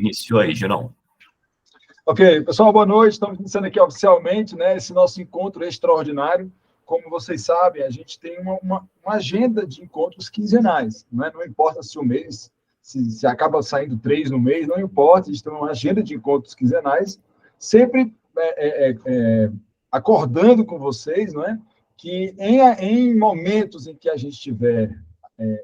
iniciou aí, Girão. Ok, pessoal, boa noite. Estamos iniciando aqui oficialmente, né, esse nosso encontro extraordinário. Como vocês sabem, a gente tem uma agenda de encontros quinzenais, né? Não importa se o mês, se acaba saindo 3 no mês, não importa, a gente tem uma agenda de encontros quinzenais, sempre acordando com vocês, não é? Que em momentos em que a gente tiver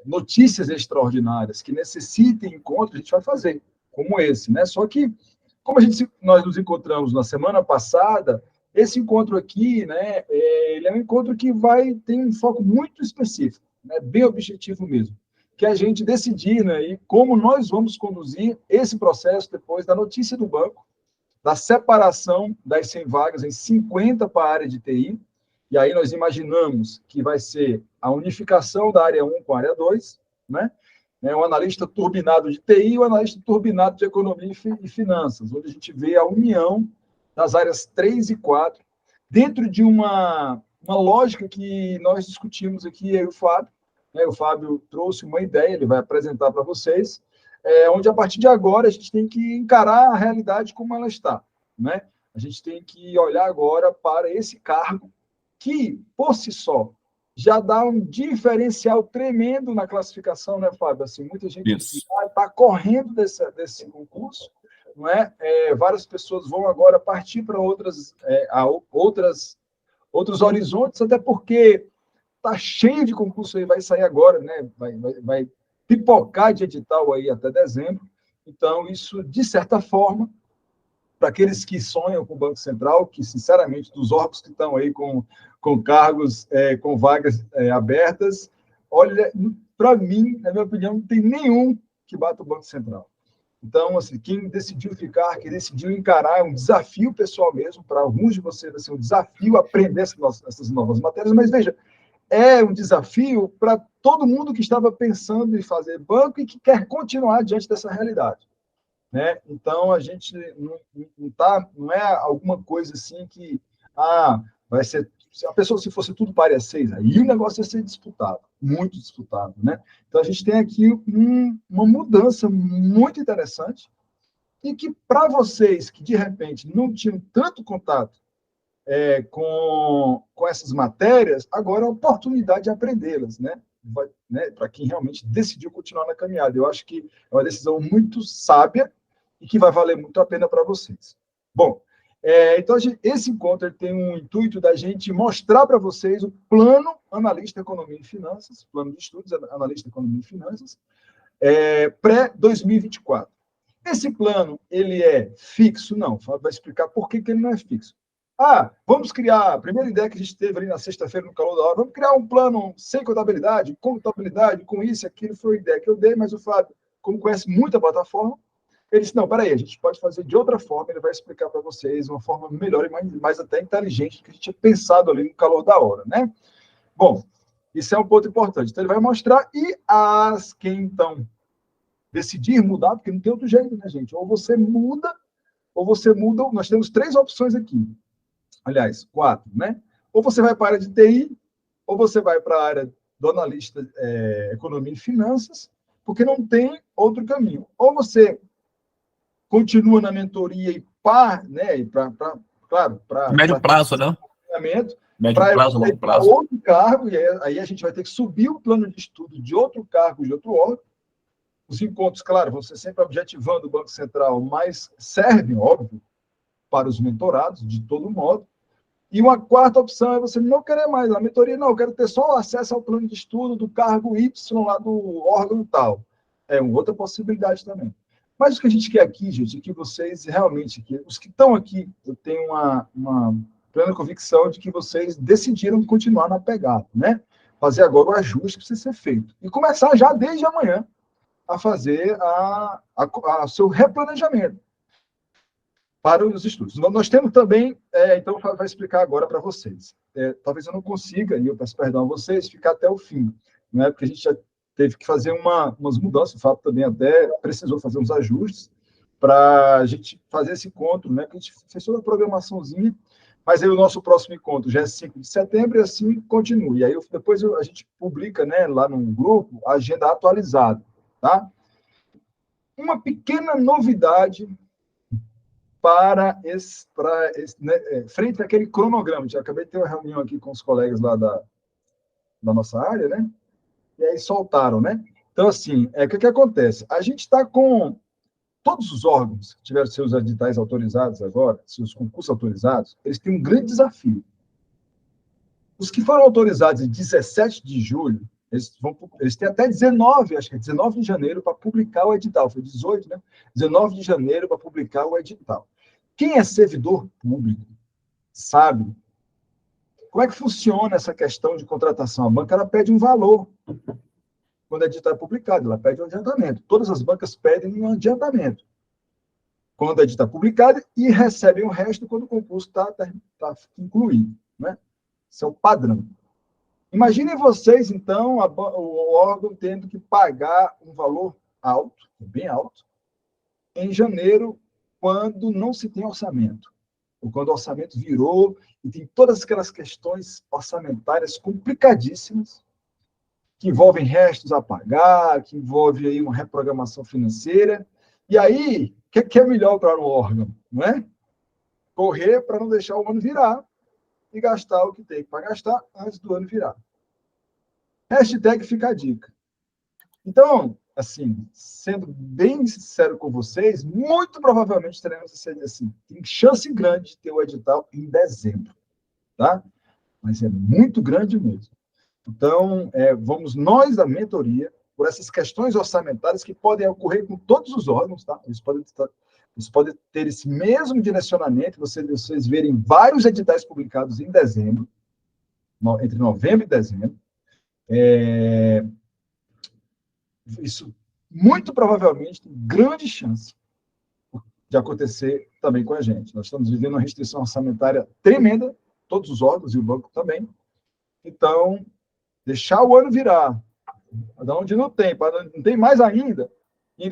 notícias extraordinárias que necessitem encontro, a gente vai fazer, como esse, né? Só que, como nós nos encontramos na semana passada, esse encontro aqui, né, ele é um encontro que tem um foco muito específico, né, bem objetivo mesmo, que é a gente decidir, né, e como nós vamos conduzir esse processo depois da notícia do banco, da separação das 100 vagas em 50 para a área de TI, e aí nós imaginamos que vai ser a unificação da área 1 com a área 2, né, o analista turbinado de TI e o analista turbinado de economia e finanças, onde a gente vê a união das áreas 3 e 4, dentro de uma lógica que nós discutimos aqui, eu e o Fábio. Né? O Fábio trouxe uma ideia, ele vai apresentar para vocês, onde a partir de agora a gente tem que encarar a realidade como ela está. Né? A gente tem que olhar agora para esse cargo que, por si só, já dá um diferencial tremendo na classificação, né, Fábio? Assim, muita gente está correndo desse concurso, não é? Várias pessoas vão agora partir para outros horizontes, até porque está cheio de concurso aí, vai sair agora, né? Vai pipocar de edital aí até dezembro. Então, isso, de certa forma, para aqueles que sonham com o Banco Central, que, sinceramente, dos órgãos que estão aí com cargos, com vagas abertas, olha, para mim, na minha opinião, não tem nenhum que bata o Banco Central. Então, assim, quem decidiu ficar, quem decidiu encarar, é um desafio pessoal mesmo, para alguns de vocês, assim, um desafio aprender essas novas matérias, mas veja, é um desafio para todo mundo que estava pensando em fazer banco e que quer continuar diante dessa realidade. Né? Então, a gente não é alguma coisa assim que vai ser. Se a pessoa, se fosse tudo para área 6, aí o negócio ia ser disputado, muito disputado. Né? Então, a gente tem aqui uma mudança muito interessante e que, para vocês que, de repente, não tinham tanto contato com essas matérias, agora é a oportunidade de aprendê-las, né? Para quem realmente decidiu continuar na caminhada. Eu acho que é uma decisão muito sábia e que vai valer muito a pena para vocês. Bom, então esse encontro ele tem um intuito da gente mostrar para vocês o plano Analista Economia e Finanças, plano de estudos Analista Economia e Finanças, pré-2024. Esse plano, ele é fixo? Não, o Fábio vai explicar por que ele não é fixo. Vamos criar, a primeira ideia que a gente teve ali na sexta-feira, no calor da hora, vamos criar um plano sem contabilidade, com isso, aquilo, foi a ideia que eu dei, mas o Fábio, como conhece muito a plataforma, ele disse, não, peraí, a gente pode fazer de outra forma, ele vai explicar para vocês uma forma melhor e mais até inteligente do que a gente tinha pensado ali no calor da hora, né? Bom, isso é um ponto importante. Então, ele vai mostrar, e quem, então, decidir mudar, porque não tem outro jeito, né, gente? Ou você muda, nós temos 3 opções aqui. Aliás, 4, né? Ou você vai para a área de TI, ou você vai para a área do analista Economia e Finanças, porque não tem outro caminho. Ou você continua na mentoria e né? Claro, para médio prazo, né? Médio prazo, longo prazo. Outro cargo, e aí a gente vai ter que subir o plano de estudo de outro cargo, de outro órgão. Os encontros, claro, vão ser sempre objetivando o Banco Central, mas servem, óbvio, para os mentorados, de todo modo. E uma quarta opção é você não querer mais a mentoria, não, eu quero ter só acesso ao plano de estudo do cargo Y lá do órgão tal. É uma outra possibilidade também. Mas o que a gente quer aqui, gente, é que vocês realmente, os que estão aqui, eu tenho uma plena convicção de que vocês decidiram continuar na pegada, né? Fazer agora o ajuste que precisa ser feito. E começar já desde amanhã a fazer seu replanejamento para os estudos. Nós temos também, então vai explicar agora para vocês. Talvez eu não consiga, e eu peço perdão a vocês, ficar até o fim, né? Porque a gente já teve que fazer umas mudanças, o Fábio também até precisou fazer uns ajustes para a gente fazer esse encontro, né? Que a gente fez toda a programaçãozinha, mas aí o nosso próximo encontro já é 5 de setembro e assim continua. E aí depois a gente publica, né, lá no grupo a agenda atualizada, tá? uma pequena novidade frente àquele cronograma. Já acabei de ter uma reunião aqui com os colegas lá da nossa área, né? E aí soltaram, né? Então, assim, o que acontece? A gente está com todos os órgãos que tiveram seus editais autorizados agora, seus concursos autorizados, eles têm um grande desafio. Os que foram autorizados em 17 de julho, eles têm até 19, acho que é 19 de janeiro para publicar o edital. Foi 18, né? 19 de janeiro para publicar o edital. Quem é servidor público sabe como é que funciona essa questão de contratação. A banca ela pede um valor quando o edital é publicado, ela pede um adiantamento. Todas as bancas pedem um adiantamento quando o edital é publicado e recebem o resto quando o concurso está concluído, né? Esse é o padrão. Imaginem vocês, então, o órgão tendo que pagar um valor alto, bem alto, em janeiro, quando não se tem orçamento, ou quando o orçamento virou e tem todas aquelas questões orçamentárias complicadíssimas, que envolvem restos a pagar, que envolve aí uma reprogramação financeira. E aí, o que é melhor para o órgão? Não é? Correr para não deixar o ano virar e gastar o que tem para gastar antes do ano virar. Hashtag fica a dica. Então, assim, sendo bem sincero com vocês, muito provavelmente teremos assim, tem chance grande de ter o edital em dezembro, tá? Mas é muito grande mesmo. Então, vamos nós da mentoria, por essas questões orçamentárias que podem ocorrer com todos os órgãos, tá? Eles podem ter esse mesmo direcionamento, vocês verem vários editais publicados em dezembro, entre novembro e dezembro. Isso, muito provavelmente, tem grande chance de acontecer também com a gente. Nós estamos vivendo uma restrição orçamentária tremenda, todos os órgãos e o banco também. Então, deixar o ano virar, da onde não tem mais ainda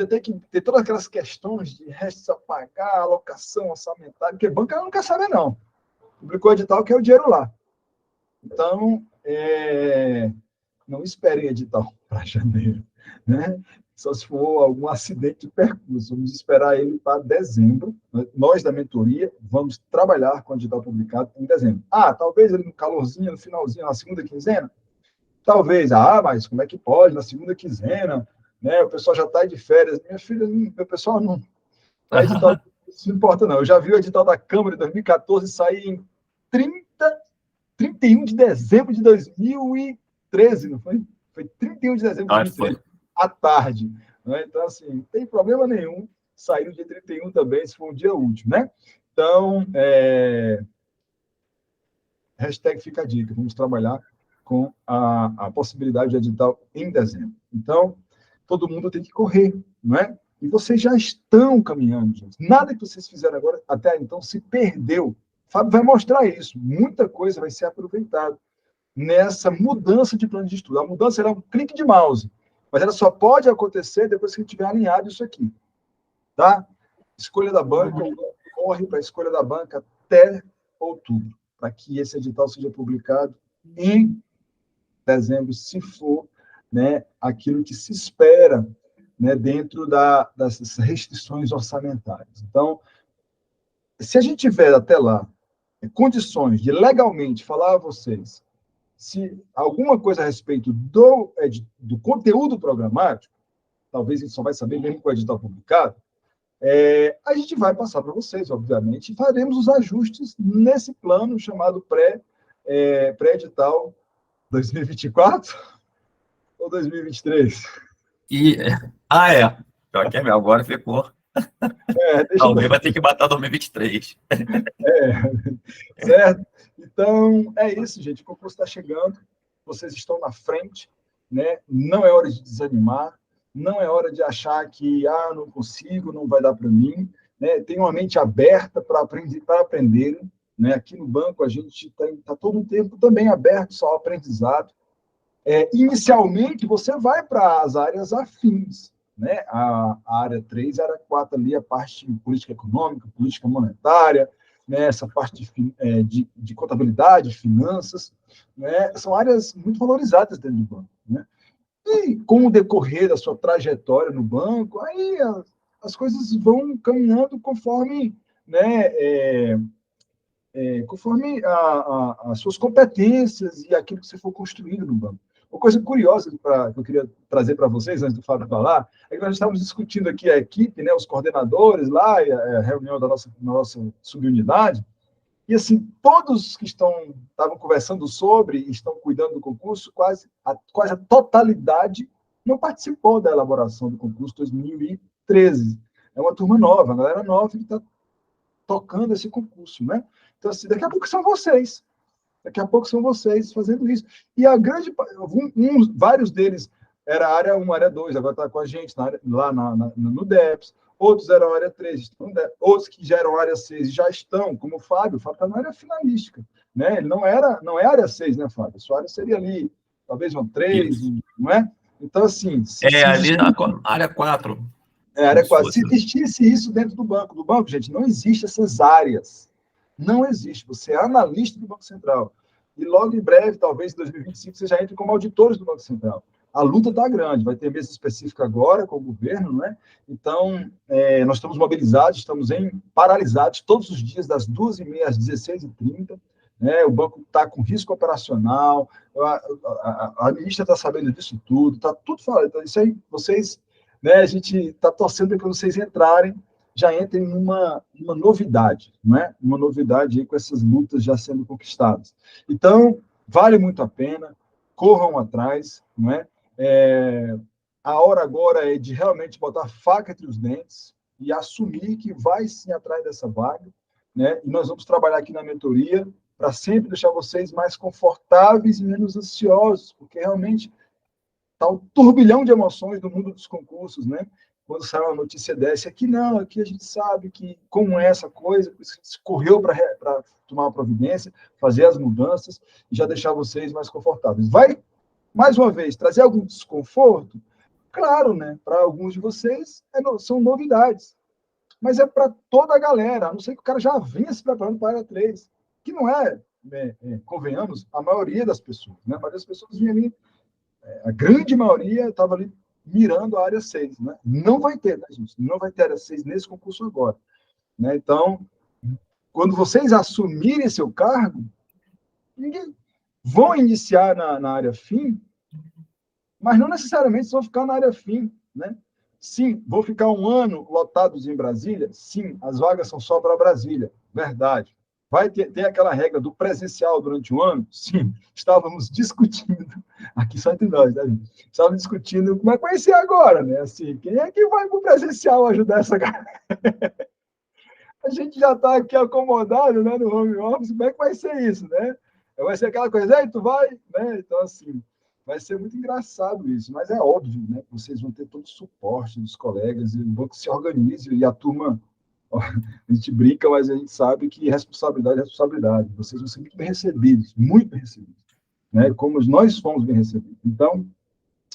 tem que ter todas aquelas questões de restos a pagar, alocação orçamentária, porque banca não quer saber, não. Publicou edital, quer o dinheiro lá. Então, não esperem edital para janeiro, né? Só se for algum acidente de percurso. Vamos esperar ele para dezembro. Nós, da mentoria, vamos trabalhar com o edital publicado em dezembro. Talvez ele no calorzinho, no finalzinho, na segunda quinzena? Talvez. Mas como é que pode? Na segunda quinzena, né? O pessoal já está de férias. Minha filha, meu pessoal não. Edital, isso não importa, não. Eu já vi o edital da Câmara de 2014 sair em 31 de dezembro de 2013, não foi? Foi 31 de dezembro de 2013, à tarde. Né? Então, assim, não tem problema nenhum sair no dia 31 também, se for um dia útil, né? Então, hashtag fica a dica. Vamos trabalhar com a possibilidade de edital em dezembro. Então, todo mundo tem que correr, não é? E vocês já estão caminhando, gente. Nada que vocês fizeram agora, até então, se perdeu. Fábio vai mostrar isso. Muita coisa vai ser aproveitada nessa mudança de plano de estudo. A mudança será um clique de mouse, mas ela só pode acontecer depois que tiver alinhado isso aqui. Tá? Escolha da banca, corre para a escolha da banca até outubro, para que esse edital seja publicado em dezembro, se for, né, aquilo que se espera, né, dentro dessas restrições orçamentárias. Então, se a gente tiver até lá condições de legalmente falar a vocês se alguma coisa a respeito do conteúdo programático, talvez a gente só vai saber mesmo com o edital publicado, a gente vai passar para vocês, obviamente, e faremos os ajustes nesse plano chamado pré-edital 2024 ou 2023? Pior que é meu, agora ficou. Alguém vai ter que matar 2023. Certo? Então, é isso, gente. O concurso está chegando, vocês estão na frente, né? Não é hora de desanimar, não é hora de achar que, não consigo, não vai dar para mim, né? Tenha uma mente aberta para aprender, né? Aqui no banco, a gente está todo o tempo também aberto só ao aprendizado. Inicialmente, você vai para as áreas afins, né? A área 3, a área 4 ali, a parte de política econômica, política monetária, né? Essa parte de contabilidade, finanças, né? São áreas muito valorizadas dentro do banco, né? E com o decorrer da sua trajetória no banco, aí as coisas vão caminhando conforme, né, conforme as suas competências e aquilo que você for construindo no banco. Uma coisa curiosa que eu queria trazer para vocês, antes do Fábio falar, é que nós estávamos discutindo aqui a equipe, né, os coordenadores lá, a reunião da nossa subunidade, e, assim, todos que estavam conversando sobre e estão cuidando do concurso, quase a totalidade não participou da elaboração do concurso 2013. É uma turma nova, a galera nova que está tocando esse concurso, né? Então, assim, daqui a pouco são vocês. Daqui a pouco são vocês fazendo isso. E vários deles era área 1, área 2, agora está com a gente lá no DEPS. Outros eram área 3, estão no DEPS. Outros que já eram área 6 já estão, como o Fábio está na área finalística. Né? Ele não é área 6, né, Fábio? Sua área seria ali, talvez uma 3, não é? Então, assim... ali na área 4. Área 4. Se existisse isso dentro do banco, gente, não existe essas áreas. Não existe. Você é analista do Banco Central. E logo em breve, talvez em 2025, você já entre como auditores do Banco Central. A luta está grande, vai ter mesa específica agora com o governo, né? Então, nós estamos mobilizados, estamos paralisados todos os dias, das 2h30 às 16h30. Né? O banco está com risco operacional, a ministra está sabendo disso tudo, está tudo falando. Então, isso aí, vocês... Né, a gente está torcendo para que vocês já entrem numa novidade, não é? Uma novidade aí com essas lutas já sendo conquistadas. Então, vale muito a pena, corram atrás, não é? A hora agora é de realmente botar a faca entre os dentes e assumir que vai sim atrás dessa vaga, né? E nós vamos trabalhar aqui na mentoria para sempre deixar vocês mais confortáveis e menos ansiosos, porque realmente tá um turbilhão de emoções no mundo dos concursos, né? Quando sai uma notícia dessa, aqui não, aqui a gente sabe que como é essa coisa, por isso que se correu para tomar uma providência, fazer as mudanças e já deixar vocês mais confortáveis. Vai, mais uma vez, trazer algum desconforto? Claro, né? Para alguns de vocês são novidades, mas é para toda a galera, a não ser que o cara já vinha se preparando para a área 3, que não convenhamos, a maioria das pessoas, né? A maioria das pessoas vinha ali, a grande maioria estava ali mirando a área 6, né? Não vai ter, né, gente? Não vai ter área 6 nesse concurso agora. Né? Então, quando vocês assumirem seu cargo, vão iniciar na área fim, mas não necessariamente vão ficar na área fim. Né? Sim, vão ficar um ano lotados em Brasília? Sim, as vagas são só para Brasília. Verdade. Vai ter aquela regra do presencial durante um ano? Sim, estávamos discutindo, aqui só entre nós, né? Estávamos discutindo como é que vai ser agora, né? Assim, quem é que vai para o presencial ajudar essa galera? A gente já está aqui acomodado, né, no home office, como é que vai ser isso, né? Vai ser aquela coisa, tu vai, né? Então, assim, vai ser muito engraçado isso, mas é óbvio, né? Vocês vão ter todo o suporte dos colegas, e o banco se organize, e a turma... A gente brinca, mas a gente sabe que responsabilidade é responsabilidade. Vocês vão ser muito bem recebidos, né? Como nós fomos bem recebidos. Então,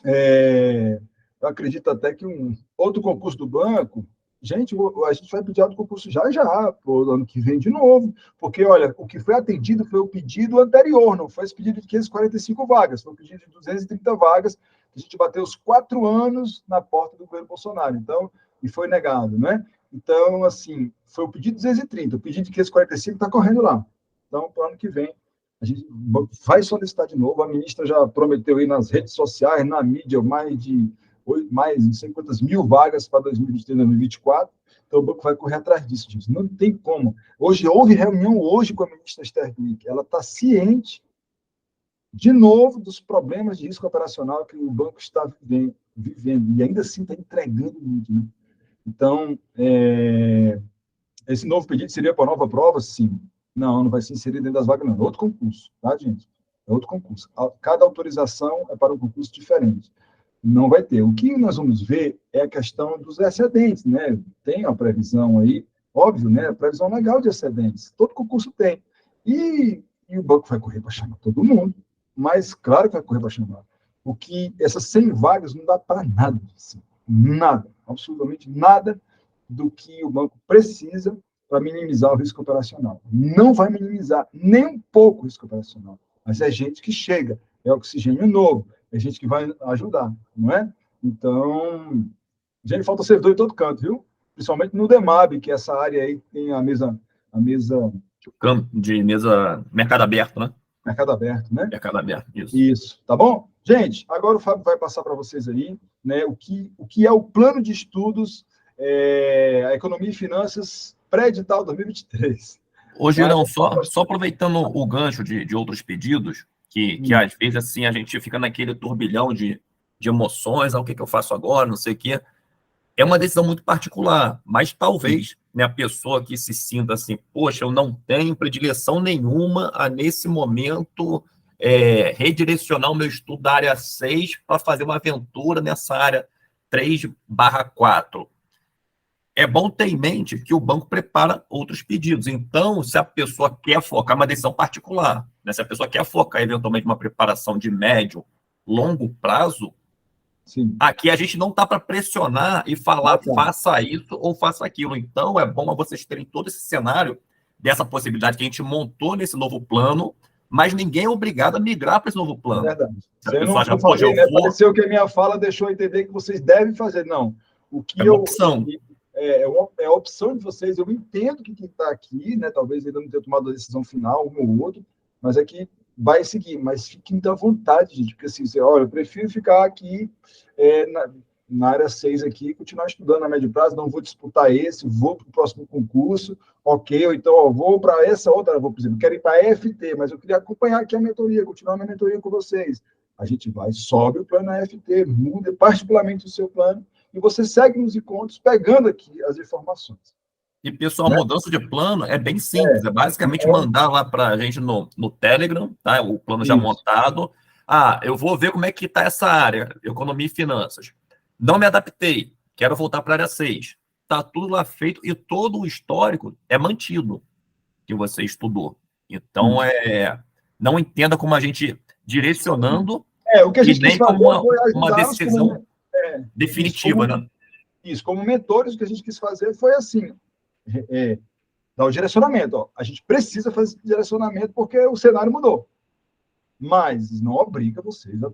eu acredito até que um outro concurso do banco, gente, a gente vai pedir outro concurso já, para o ano que vem de novo, porque, olha, o que foi atendido foi o pedido anterior, não foi esse pedido de 545 vagas, foi o pedido de 230 vagas, que a gente bateu os 4 anos na porta do governo Bolsonaro, então, e foi negado, né? Então, assim, foi o pedido de 230, o pedido de 545 está correndo lá. Então, para o ano que vem, a gente vai solicitar de novo. A ministra já prometeu aí nas redes sociais, na mídia, mais não sei quantas mil vagas para 2023, 2024. Então, o banco vai correr atrás disso, gente. Não tem como. Hoje, houve reunião hoje com a ministra Esther Glick. Ela está ciente, de novo, dos problemas de risco operacional que o banco está vivendo. E ainda assim está entregando muito, né? Então, esse novo pedido seria para nova prova? Sim. Não vai se inserir dentro das vagas, não. É outro concurso, tá, gente? É outro concurso. Cada autorização é para um concurso diferente. Não vai ter. O que nós vamos ver é a questão dos excedentes, né? Tem a previsão aí, óbvio, né? A previsão legal de excedentes. Todo concurso tem. E o banco vai correr para chamar todo mundo, mas claro que vai correr para chamar. O que essas 100 vagas não dá para nada, assim. Nada, absolutamente nada do que o banco precisa para minimizar o risco operacional. Não vai minimizar nem um pouco o risco operacional, mas é gente que chega, é oxigênio novo, é gente que vai ajudar, não é? Então, gente, falta servidor em todo canto, viu? principalmente no Demab, que é essa área aí que tem a mesa De mesa, mercado aberto, né? mercado aberto, né? Mercado aberto, isso. Isso, tá bom? Gente, agora o Fábio vai passar para vocês aí, né, o que é o plano de estudos, a economia e finanças pré-edital 2023. Ô, Né? Girão, só aproveitando o gancho de outros pedidos, que às vezes assim a gente fica naquele turbilhão de emoções, o que eu faço agora, não sei o quê. É uma decisão muito particular, mas talvez, né, a pessoa que se sinta assim, poxa, eu não tenho predileção nenhuma a, nesse momento, redirecionar o meu estudo da área 6 para fazer uma aventura nessa área 3/4. É bom ter em mente que o banco prepara outros pedidos. Então, se a pessoa quer focar, uma decisão particular, né? Se a pessoa quer focar, eventualmente, uma preparação de médio, longo prazo, Sim. aqui a gente não está para pressionar e falar faça isso ou faça aquilo. Então, é bom vocês terem todo esse cenário dessa possibilidade que a gente montou nesse novo plano, mas ninguém é obrigado a migrar para esse novo plano. É verdade. Se a pessoa acha, não poxa, falei, eu né? vou... Pareceu que a minha fala deixou entender que vocês devem fazer. Não. O que É uma opção. é a opção de vocês. Eu entendo que quem está aqui, né? Talvez ainda não tenha tomado a decisão final, um ou outro, mas é que vai seguir. Mas fiquem à vontade, gente, porque assim, olha, eu prefiro ficar aqui na área 6 aqui, continuar estudando a médio prazo, não vou disputar esse, vou para o próximo concurso, ok, ou então vou para essa outra, por exemplo, quero ir para a FT, mas eu queria acompanhar aqui a mentoria, continuar na mentoria com vocês. A gente vai, sobe o plano FT, muda particularmente o seu plano, e você segue nos encontros, pegando aqui as informações. E, pessoal, a mudança de plano é bem simples. É basicamente mandar lá para a gente no Telegram, tá? O plano já montado. Eu vou ver como é que está essa área, economia e finanças. Não me adaptei, quero voltar para a área 6. Está tudo lá feito e todo o histórico é mantido que você estudou. Então, não entenda como a gente direcionando o que a gente e nem como uma decisão definitiva, né? Isso, como mentores, o que a gente quis fazer foi assim, dar o direcionamento. Ó. A gente precisa fazer esse direcionamento porque o cenário mudou. Mas não obriga vocês a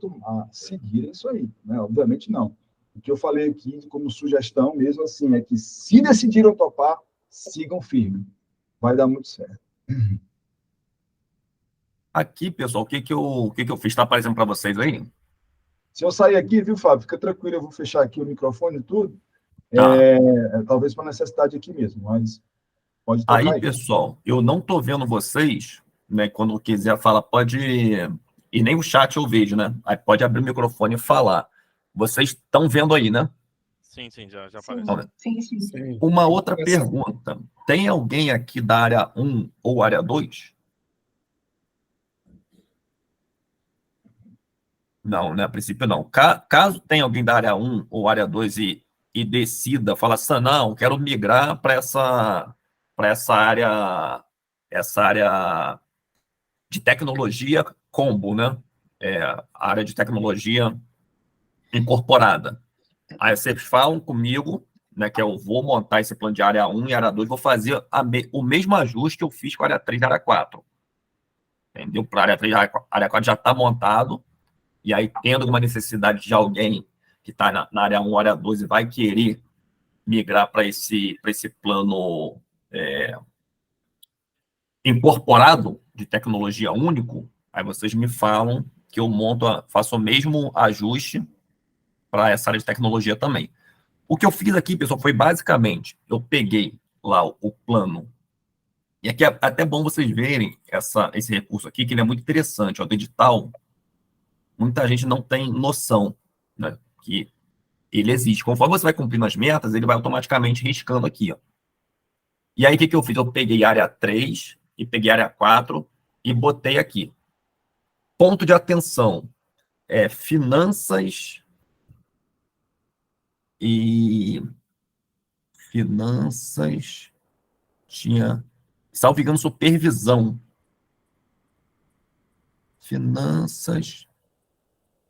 seguirem isso aí. Né? Obviamente não. O que eu falei aqui como sugestão mesmo assim é que se decidiram topar, sigam firme. Vai dar muito certo. Aqui, pessoal, o que eu fiz? Está aparecendo para vocês aí? Se eu sair aqui, viu, Fábio? Fica tranquilo, eu vou fechar aqui o microfone e tudo. Talvez para necessidade aqui mesmo, mas pode tocar aí. Pessoal, eu não estou vendo vocês, né? Quando quiser falar, pode... E nem o chat eu vejo, né? Aí pode abrir o microfone e falar. Vocês estão vendo aí, né? Sim, já apareceu. Sim. Uma outra pergunta. Tem alguém aqui da área 1 ou área 2? Não, né? A princípio não. Caso tenha alguém da área 1 ou área 2 e decida, fala assim, não, quero migrar para essa área de tecnologia combo, né? A área de tecnologia incorporada. Aí vocês falam comigo, né, que eu vou montar esse plano de área 1 e área 2, vou fazer o mesmo ajuste que eu fiz com a área 3 e área 4. Entendeu? Para a área 3 e área 4 já está montado, e aí, tendo uma necessidade de alguém que está na área 1, área 2 e vai querer migrar para esse plano incorporado de tecnologia único, aí vocês me falam que eu faço o mesmo ajuste para essa área de tecnologia também. O que eu fiz aqui, pessoal, foi basicamente, eu peguei lá o plano, e aqui é até bom vocês verem esse recurso aqui, que ele é muito interessante, ó, do edital. Muita gente não tem noção, né, que ele existe. Conforme você vai cumprindo as metas, ele vai automaticamente riscando aqui, ó. E aí, o que eu fiz? Eu peguei área 3 e peguei área 4 e botei aqui. Ponto de atenção, finanças e... Finanças... Tinha... Salvo engano, supervisão. Finanças...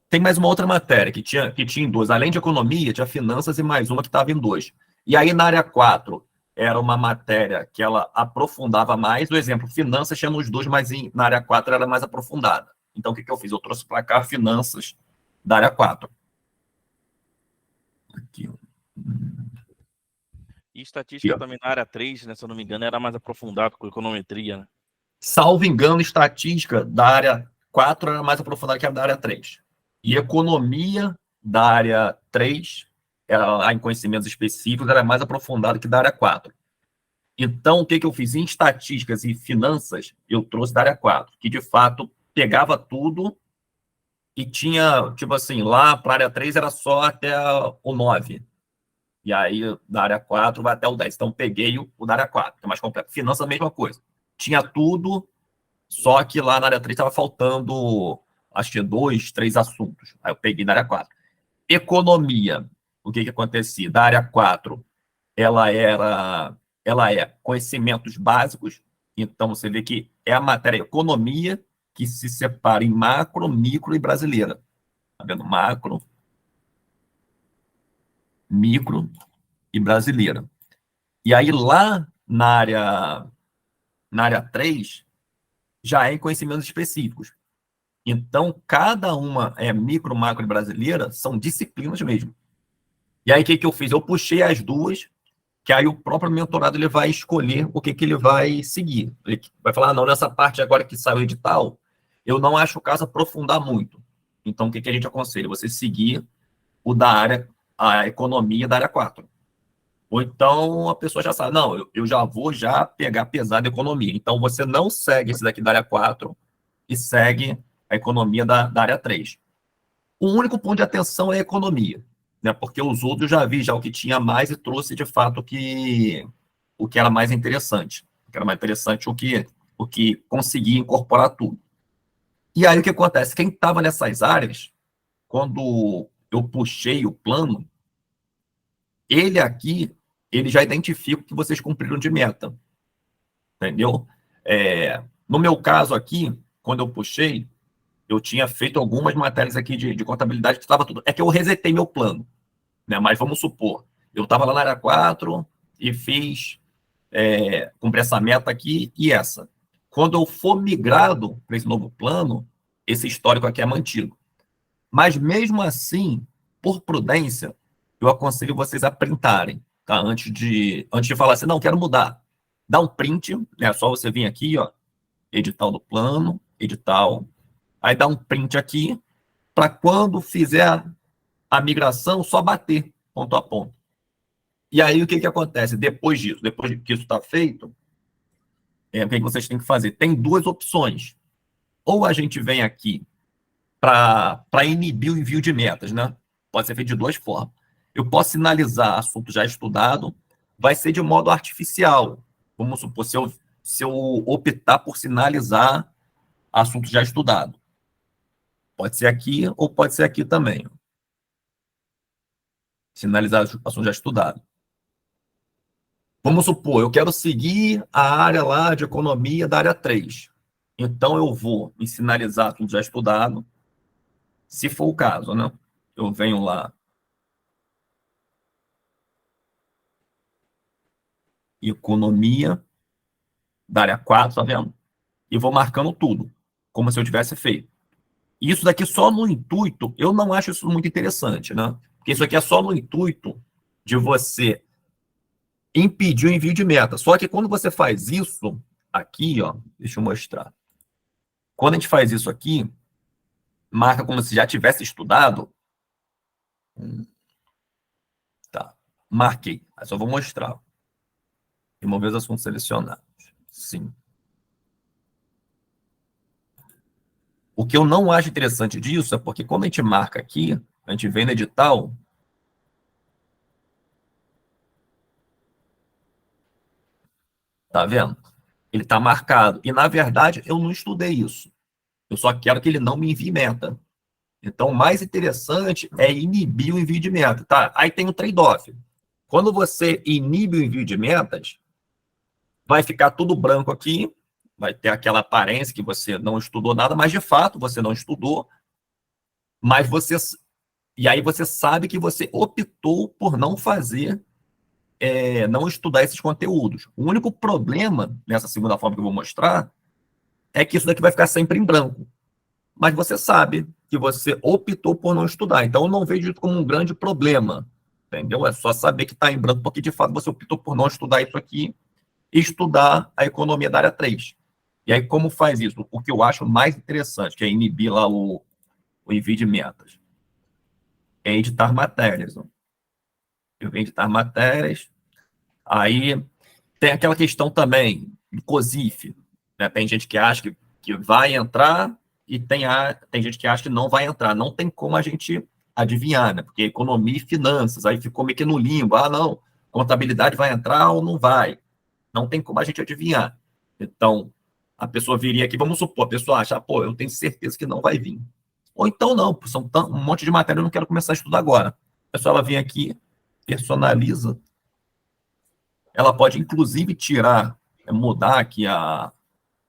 Tem mais uma outra matéria que tinha em 2. Além de economia, tinha finanças e mais uma que estava em 2. E aí, na área 4, era uma matéria que ela aprofundava mais. O exemplo, finanças tinha nos 2, mas na área 4 era mais aprofundada. Então, o que eu fiz? Eu trouxe para cá finanças da área 4. Aqui. E estatística também na área 3, né, se eu não me engano, era mais aprofundado com econometria, né? Salvo engano, estatística da área 4 era mais aprofundada que a da área 3. E economia da área 3, em conhecimentos específicos, era mais aprofundada que da área 4. Então, o que eu fiz? Em estatísticas e finanças, eu trouxe da área 4, que de fato pegava tudo e tinha, tipo assim, lá para a área 3 era só até o 9. E aí, da área 4 vai até o 10. Então, peguei o da área 4, que é mais completo. Finanças, a mesma coisa. Tinha tudo, só que lá na área 3 estava faltando, acho que 2, 3 assuntos. Aí eu peguei na área 4. Economia, o que acontecia? Da área 4, ela é conhecimentos básicos. Então, você vê que é a matéria economia que se separa em macro, micro e brasileira. Tá vendo? Macro, micro e brasileira. E aí, lá na área 3, já é em conhecimentos específicos. Então, cada uma micro, macro e brasileira, são disciplinas mesmo. E aí, o que eu fiz? Eu puxei as duas, que aí o próprio mentorado ele vai escolher o que ele vai seguir. Ele vai falar, não, nessa parte agora que saiu o edital, eu não acho o caso aprofundar muito. Então, o que a gente aconselha? Você seguir o da área, a economia da área 4. Ou então a pessoa já sabe, não, eu já vou pegar pesado a economia. Então, você não segue esse daqui da área 4 e segue a economia da área 3. O único ponto de atenção é a economia, né? Porque os outros já vi já o que tinha mais e trouxe de fato o que era mais interessante. O que era mais interessante, o que conseguia incorporar tudo. E aí o que acontece? Quem estava nessas áreas, quando eu puxei o plano, ele já identifica o que vocês cumpriram de meta. Entendeu? No meu caso aqui, quando eu puxei, eu tinha feito algumas matérias aqui de contabilidade que estava tudo. É que eu resetei meu plano, né? Mas vamos supor, eu estava lá na área 4 e fiz, cumpri essa meta aqui e essa. Quando eu for migrado para esse novo plano, esse histórico aqui é mantido. Mas mesmo assim, por prudência, eu aconselho vocês a printarem, tá? Antes de falar assim, não, quero mudar. Dá um print, né? É só você vir aqui, ó, edital do plano, edital. Aí dá um print aqui, para quando fizer a migração, só bater ponto a ponto. E aí, o que acontece? Depois que isso está feito, o que vocês têm que fazer? Tem duas opções. Ou a gente vem aqui para inibir o envio de metas, né? Pode ser feito de duas formas. Eu posso sinalizar assunto já estudado, vai ser de modo artificial. Vamos supor, se eu optar por sinalizar assunto já estudado. Pode ser aqui ou pode ser aqui também. Sinalizar assunto já estudado. Vamos supor, eu quero seguir a área lá de economia da área 3. Então, eu vou me sinalizar assunto já estudado, se for o caso, né? Eu venho lá. Economia da área 4, tá vendo? E vou marcando tudo, como se eu tivesse feito. Isso daqui só no intuito, eu não acho isso muito interessante, né? Porque isso aqui é só no intuito de você impedir o envio de meta. Só que quando você faz isso aqui, ó, deixa eu mostrar. Quando a gente faz isso aqui, marca como se já tivesse estudado. Tá, marquei. Aí só vou mostrar. Remover os assuntos selecionados. Sim. O que eu não acho interessante disso é porque quando a gente marca aqui, a gente vem no edital. Tá vendo? Ele está marcado. E, na verdade, eu não estudei isso. Eu só quero que ele não me envie meta. Então, o mais interessante é inibir o envio de meta. Tá? Aí tem o trade-off. Quando você inibe o envio de metas, vai ficar tudo branco aqui, vai ter aquela aparência que você não estudou nada, mas, de fato, você não estudou. Mas você... E aí você sabe que você optou por não fazer, não estudar esses conteúdos. O único problema, nessa segunda forma que eu vou mostrar, é que isso daqui vai ficar sempre em branco. Mas você sabe que você optou por não estudar. Então, eu não vejo isso como um grande problema. entendeu? É só saber que está em branco, porque de fato você optou por não estudar isso aqui e estudar a economia da área 3. E aí, como faz isso? O que eu acho mais interessante, que é inibir lá o envio de metas, é editar matérias. Ó. Eu venho editar matérias, aí tem aquela questão também do COSIF, né? Tem gente que acha que vai entrar e tem gente que acha que não vai entrar. Não tem como a gente adivinhar, né? Porque economia e finanças, aí ficou meio que no limbo. Ah, não, contabilidade vai entrar ou não vai? Não tem como a gente adivinhar. Então, a pessoa viria aqui, vamos supor, a pessoa acha, pô, eu tenho certeza que não vai vir. Ou então não, são um monte de matéria, eu não quero começar a estudar agora. A pessoa ela vem aqui, personaliza, ela pode inclusive tirar, mudar aqui a,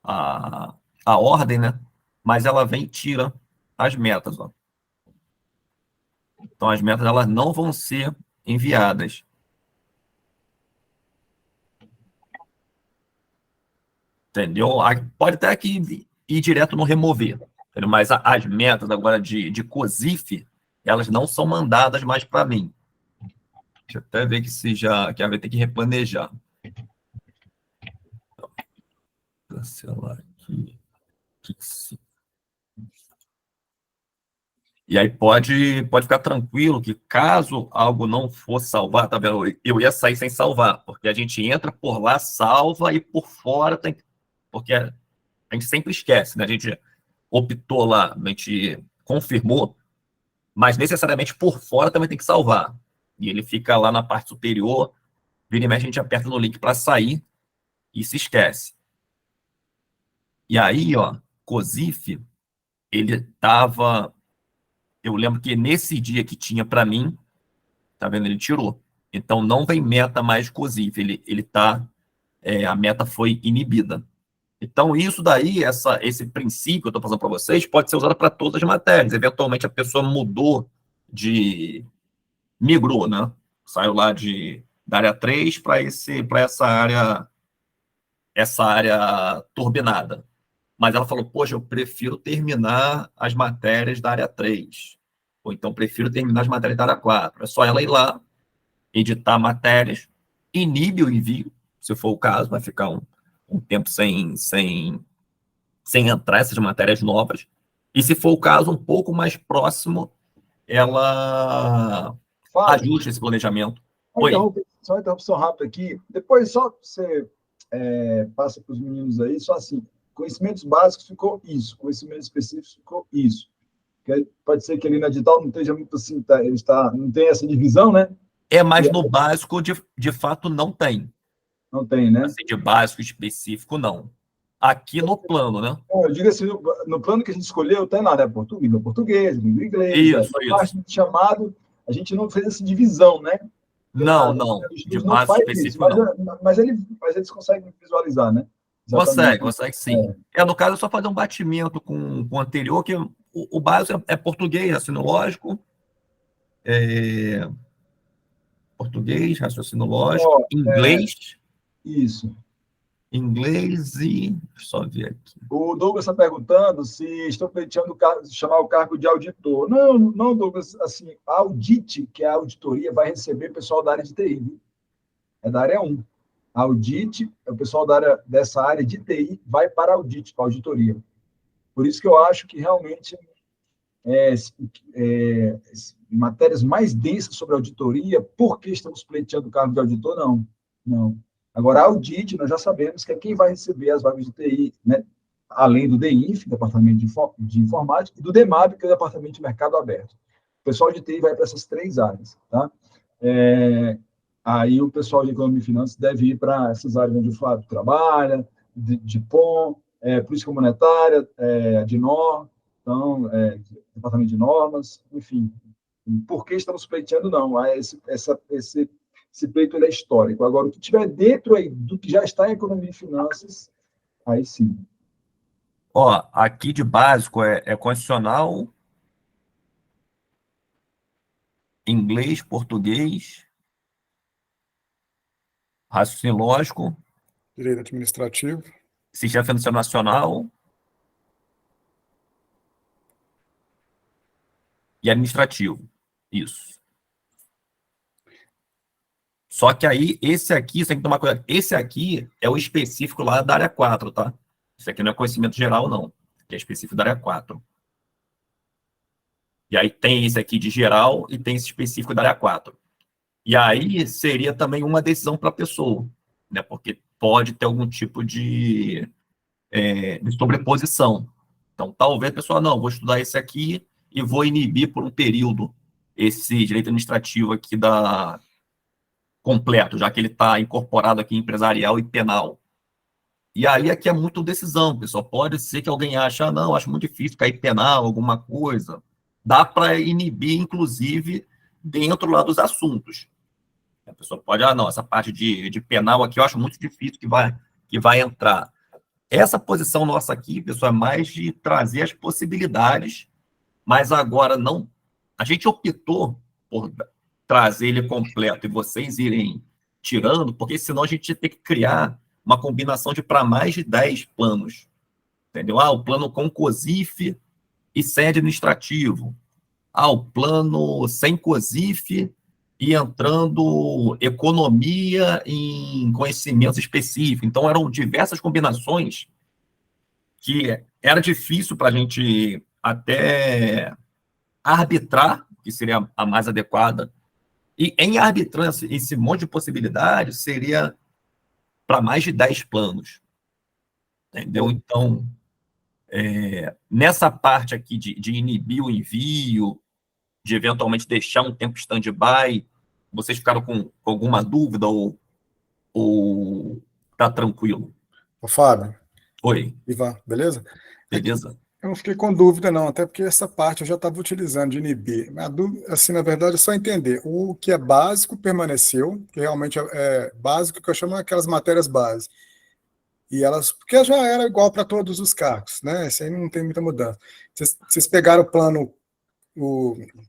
a ordem, né? Mas ela vem e tira as metas, ó. Então, as metas elas não vão ser enviadas. Entendeu? Pode até que ir direto no remover. Entendeu? Mas as metas agora de COSIF, elas não são mandadas mais para mim. Deixa eu até ver que ela vai ter que replanejar. Cancelar aqui. E aí pode ficar tranquilo que caso algo não for salvar, tá vendo? Eu ia sair sem salvar, porque a gente entra por lá, salva e por fora tem. Porque a gente sempre esquece, né? A gente optou lá, a gente confirmou, mas necessariamente por fora também tem que salvar. E ele fica lá na parte superior, vira e mexe, a gente aperta no link para sair e se esquece. E aí, ó, COSIF, ele tava. Eu lembro que nesse dia que tinha para mim, tá vendo? Ele tirou. Então não vem meta mais COSIF, ele tá. A meta foi inibida. Então, isso daí, esse princípio que eu estou passando para vocês, pode ser usado para todas as matérias. Eventualmente, a pessoa migrou, né? Saiu lá da área 3 para essa área turbinada. Mas ela falou, poxa, eu prefiro terminar as matérias da área 3. Ou então, prefiro terminar as matérias da área 4. É só ela ir lá, editar matérias, inibe o envio, se for o caso, vai ficar um tempo sem entrar essas matérias novas. E se for o caso, um pouco mais próximo, ela Fábio, ajusta esse planejamento. Oi. só uma interrupção rápida aqui. Depois só você passa para os meninos aí, só assim, conhecimentos básicos ficou isso, conhecimentos específicos ficou isso. Porque pode ser que ali na digital não esteja muito assim, não tem essa divisão, né? Mas no básico, de fato, não tem. Não tem, né? Assim, de básico específico, não. Aqui no plano, né? Eu digo assim, no plano que a gente escolheu, tem lá, né? Português, língua inglês. Isso. Parte do chamado, a gente não fez essa divisão, né? Não. De básico específico, não. Mas eles conseguem visualizar, né? Consegue sim. No caso, é só fazer um batimento com o anterior, que o básico é português, raciocínio lógico, raciocínio lógico, inglês. Isso. Inglês e. Deixa eu só ver aqui. O Douglas está perguntando se estão pleiteando chamar o cargo de auditor. Não, Douglas. Assim, a audit, que é a auditoria, vai receber pessoal da área de TI. Viu? É da área 1. A audit, o pessoal dessa área de TI vai para a audit, para a auditoria. Por isso que eu acho que realmente matérias mais densas sobre auditoria, por que estamos pleiteando o cargo de auditor? Não. Agora, a audit, nós já sabemos que é quem vai receber as vagas de TI, né? Além do DINF, Departamento de Informática, e do DEMAB, que é o Departamento de Mercado Aberto. O pessoal de TI vai para essas 3 áreas, tá? Aí o pessoal de Economia e Finanças deve ir para essas áreas onde o Flávio trabalha, de POM, Política Monetária, de NOR, então, Departamento de Normas, enfim. Por que estamos pleiteando? Não. Esse pleito ele é histórico. Agora, o que tiver dentro aí do que já está em Economia e Finanças, aí sim. Aqui de básico é constitucional, inglês, português, raciocínio lógico, Direito administrativo, sistema financeiro nacional e administrativo. Isso. Só que aí, esse aqui, você tem que tomar cuidado. Esse aqui é o específico lá da área 4, tá? Isso aqui não é conhecimento geral, não. Que é específico da área 4. E aí tem esse aqui de geral e tem esse específico da área 4. E aí seria também uma decisão para a pessoa, né? Porque pode ter algum tipo de sobreposição. Então, talvez a pessoa, não, vou estudar esse aqui e vou inibir por um período esse direito administrativo aqui completo, já que ele está incorporado aqui em empresarial e penal. E aí aqui é muito decisão, pessoal. Pode ser que alguém ache, não, acho muito difícil cair penal, alguma coisa. Dá para inibir, inclusive, dentro lá dos assuntos. A pessoa pode, não, essa parte de penal aqui eu acho muito difícil que vai entrar. Essa posição nossa aqui, pessoal, é mais de trazer as possibilidades, mas agora não. A gente optou por trazer ele completo e vocês irem tirando, porque senão a gente ia ter que criar uma combinação de para mais de 10 planos. Entendeu? O plano com COSIF e sem administrativo. O plano sem COSIF e entrando economia em conhecimentos específicos. Então, eram diversas combinações que era difícil para a gente até arbitrar, que seria a mais adequada. E em arbitrar esse monte de possibilidades, seria para mais de 10 planos. Entendeu? Então, nessa parte aqui de inibir o envio, de eventualmente deixar um tempo stand-by, vocês ficaram com alguma dúvida ou tá tranquilo? Ô, Fábio, Oi, Ivan, beleza? beleza? Eu não fiquei com dúvida, não, até porque essa parte eu já estava utilizando de inibir. A dúvida, assim, na verdade, é só entender. O que é básico permaneceu, que realmente é básico, que eu chamo aquelas matérias básicas. E elas, porque já era igual para todos os cargos, né? Isso aí não tem muita mudança. Vocês pegaram o plano,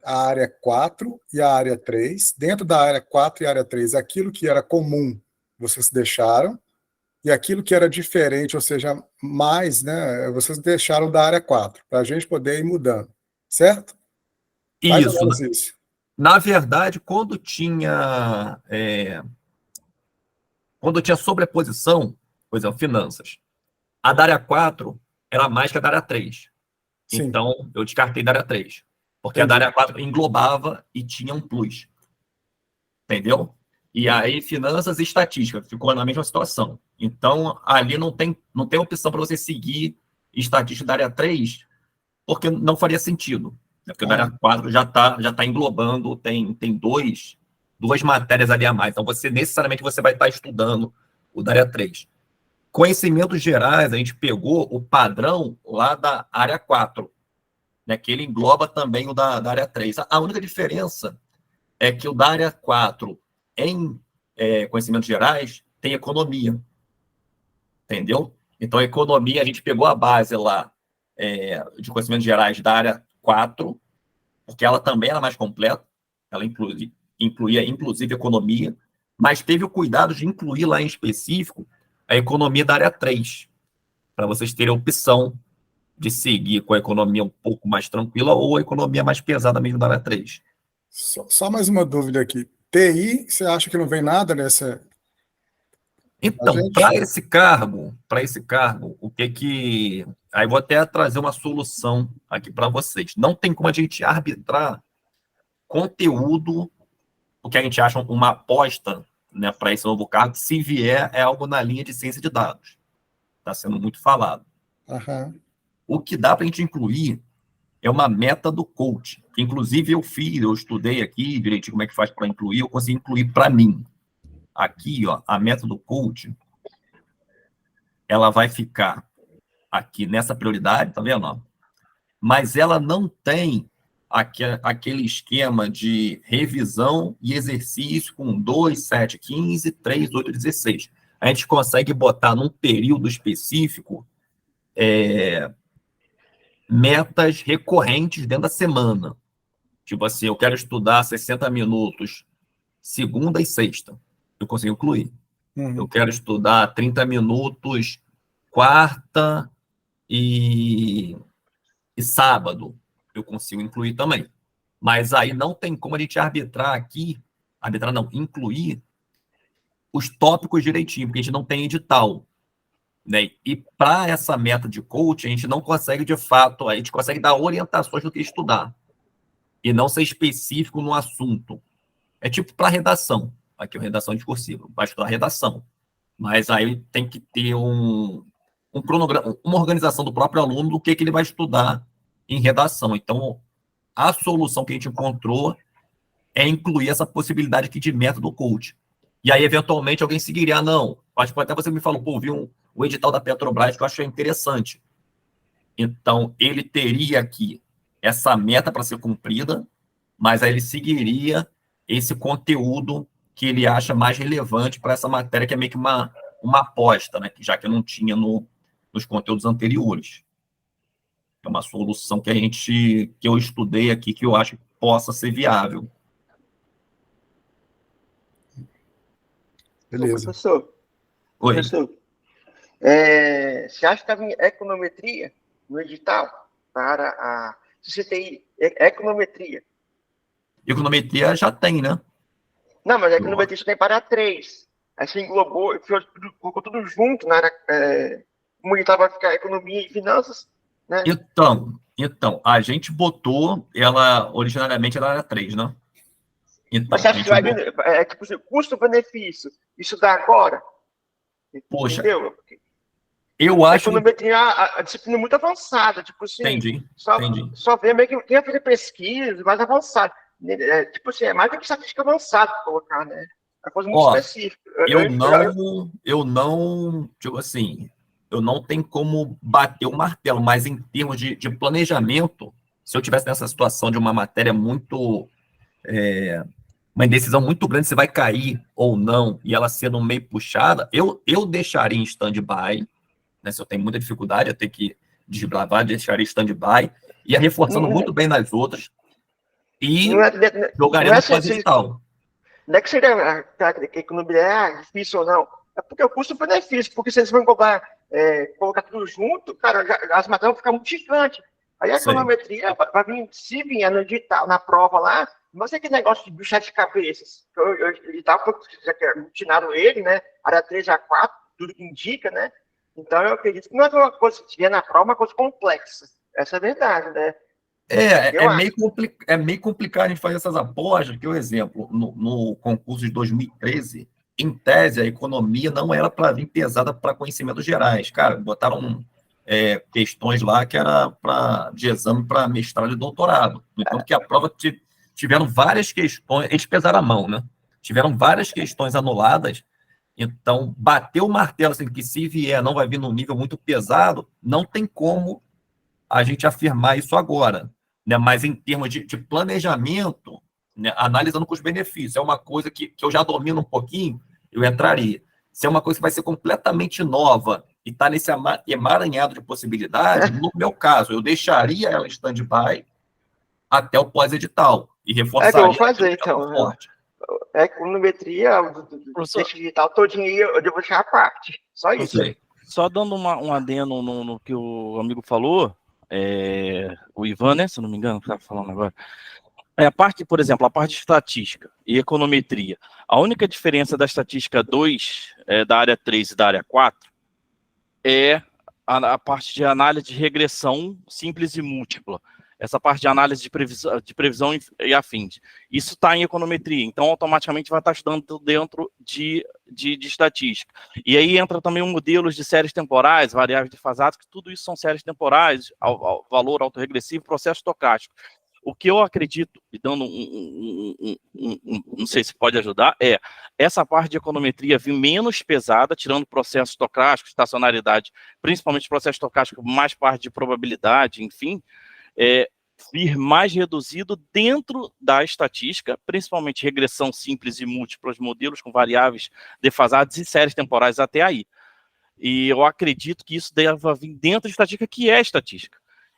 a área 4 e a área 3. Dentro da área 4 e área 3, aquilo que era comum, vocês deixaram. E aquilo que era diferente, ou seja, mais, né, vocês deixaram da área 4, para a gente poder ir mudando, certo? Mais ou Isso. menos isso. Na verdade, quando tinha sobreposição, por exemplo, finanças, a da área 4 era mais que a da área 3. Sim, Então, eu descartei da área 3. Porque a da entendi. área 4 englobava e tinha um plus. Entendeu? E aí, finanças e estatística, ficou na mesma situação. Então, ali não tem opção para você seguir estatística da área 3, porque não faria sentido. Né? Porque o da área 4 já tá englobando, tem duas matérias ali a mais. Então, necessariamente você vai estar estudando o da área 3. Conhecimentos gerais, a gente pegou o padrão lá da área 4, né, que ele engloba também o da área 3. A única diferença é que o da área 4, em conhecimentos gerais, tem economia. Entendeu? Então, a economia, a gente pegou a base lá de conhecimentos gerais da área 4, porque ela também era mais completa, ela incluía, inclusive, economia, mas teve o cuidado de incluir lá em específico a economia da área 3, para vocês terem a opção de seguir com a economia um pouco mais tranquila ou a economia mais pesada mesmo da área 3. Só mais uma dúvida aqui. TI, você acha que não vem nada nessa? Então, para esse cargo, o que. Aí vou até trazer uma solução aqui para vocês. Não tem como a gente arbitrar conteúdo, o que a gente acha uma aposta, né, para esse novo cargo, se vier é algo na linha de ciência de dados. Está sendo muito falado. Aham. O que dá para a gente incluir é uma meta do coach, que inclusive eu estudei aqui direitinho como é que faz para incluir, eu consegui incluir para mim. Aqui, ó, a meta do coach, ela vai ficar aqui nessa prioridade, tá vendo? Ó? Mas ela não tem aquele esquema de revisão e exercício com 2, 7, 15, 3, 8, 16. A gente consegue botar num período específico metas recorrentes dentro da semana. Tipo assim, eu quero estudar 60 minutos segunda e sexta. Eu consigo incluir. Eu quero estudar 30 minutos quarta e sábado. Eu consigo incluir também. Mas aí não tem como a gente incluir os tópicos direitinho, porque a gente não tem edital, né? E para essa meta de coach, a gente não consegue, de fato, a gente consegue dar orientações do que estudar, e não ser específico no assunto. É tipo para redação, aqui é redação discursiva, vai estudar redação, mas aí tem que ter um cronograma, uma organização do próprio aluno do que ele vai estudar em redação. Então, a solução que a gente encontrou é incluir essa possibilidade aqui de método coach. E aí, eventualmente, alguém seguiria, não, acho que até você me falou, pô, vi o edital da Petrobras que eu achei interessante. Então, ele teria aqui essa meta para ser cumprida, mas aí ele seguiria esse conteúdo que ele acha mais relevante para essa matéria, que é meio que uma aposta, né? Já que eu não tinha nos conteúdos anteriores. É uma solução que eu estudei aqui, que eu acho que possa ser viável. Beleza. Professor, Oi. você acha que a econometria no edital para a CCTI, econometria? Econometria já tem, né? Não, mas a econometria só tem para 3. Assim, englobou, colocou tudo junto na área, como edital vai ficar economia e finanças, né? Então, a gente botou, originariamente ela era 3, né? Então, Mas você acha que vai tipo assim, custo-benefício, isso dá agora? Poxa, entendeu? eu acho... Econometria a disciplina muito avançada, tipo assim, Entendi. Só ver meio que quem vai fazer pesquisa mais avançada. Tipo assim, é mais do que estatística avançada para colocar, né? É coisa muito específica. Eu não, tipo assim, eu não tenho como bater o martelo, mas em termos de planejamento, se eu tivesse nessa situação de uma matéria muito, uma indecisão muito grande, se vai cair ou não, e ela sendo meio puxada, eu deixaria em stand-by, né? Se eu tenho muita dificuldade, eu tenho que desbravar, deixaria em stand-by, ia reforçando muito bem nas outras, e jogaria no pós-edital. Não é que seria a economia é difícil ou não. É porque o custo-benefício, porque se eles vão colocar tudo junto, cara, as matérias vão ficar muito gigantes. Aí a econometria vai vir, se vier no edital, na prova lá, não sei que negócio de bicho de cabeças. O edital já tiraram ele, né? Área 3 a 4, tudo que indica, né? Então eu acredito que não é uma coisa, se vier na prova, é uma coisa complexa. Essa é a verdade, né? É meio complicado a gente fazer essas apostas, que, por exemplo, no concurso de 2013, em tese, a economia não era para vir pesada para conhecimentos gerais. Cara, botaram questões lá que era de exame para mestrado e doutorado. Enquanto que a prova tiveram várias questões, eles pesaram a mão, né? Tiveram várias questões anuladas. Então, bater o martelo assim, que se vier não vai vir num nível muito pesado, não tem como a gente afirmar isso agora, né? Mas em termos de planejamento, né? Analisando com os benefícios, é uma coisa que eu já domino um pouquinho, eu entraria. Se é uma coisa que vai ser completamente nova e está nesse emaranhado de possibilidades, no meu caso, eu deixaria ela em stand-by até o pós-edital e reforçaria. É que eu vou fazer, então. Econometria, desse digital todinho aí, eu devo deixar a parte. Só isso. Só dando um adendo no que o amigo falou, o Ivan, né, se eu não me engano, que estava falando agora. A parte, por exemplo, a parte de estatística e econometria. A única diferença da estatística 2, da área 3 e da área 4, é a parte de análise de regressão simples e múltipla. Essa parte de análise de previsão e afins. Isso está em econometria, então automaticamente vai estar estudando dentro de estatística. E aí entra também um modelos de séries temporais, variáveis defasadas, que tudo isso são séries temporais, ao valor autorregressivo, processo estocástico. O que eu acredito, e dando não sei se pode ajudar, essa parte de econometria vir menos pesada, tirando processo estocástico, estacionalidade, principalmente processo estocástico, mais parte de probabilidade, enfim, vir mais reduzido dentro da estatística, principalmente regressão simples e múltiplas, modelos com variáveis defasadas e séries temporais até aí. E eu acredito que isso deva vir dentro de estatística, que é estatística.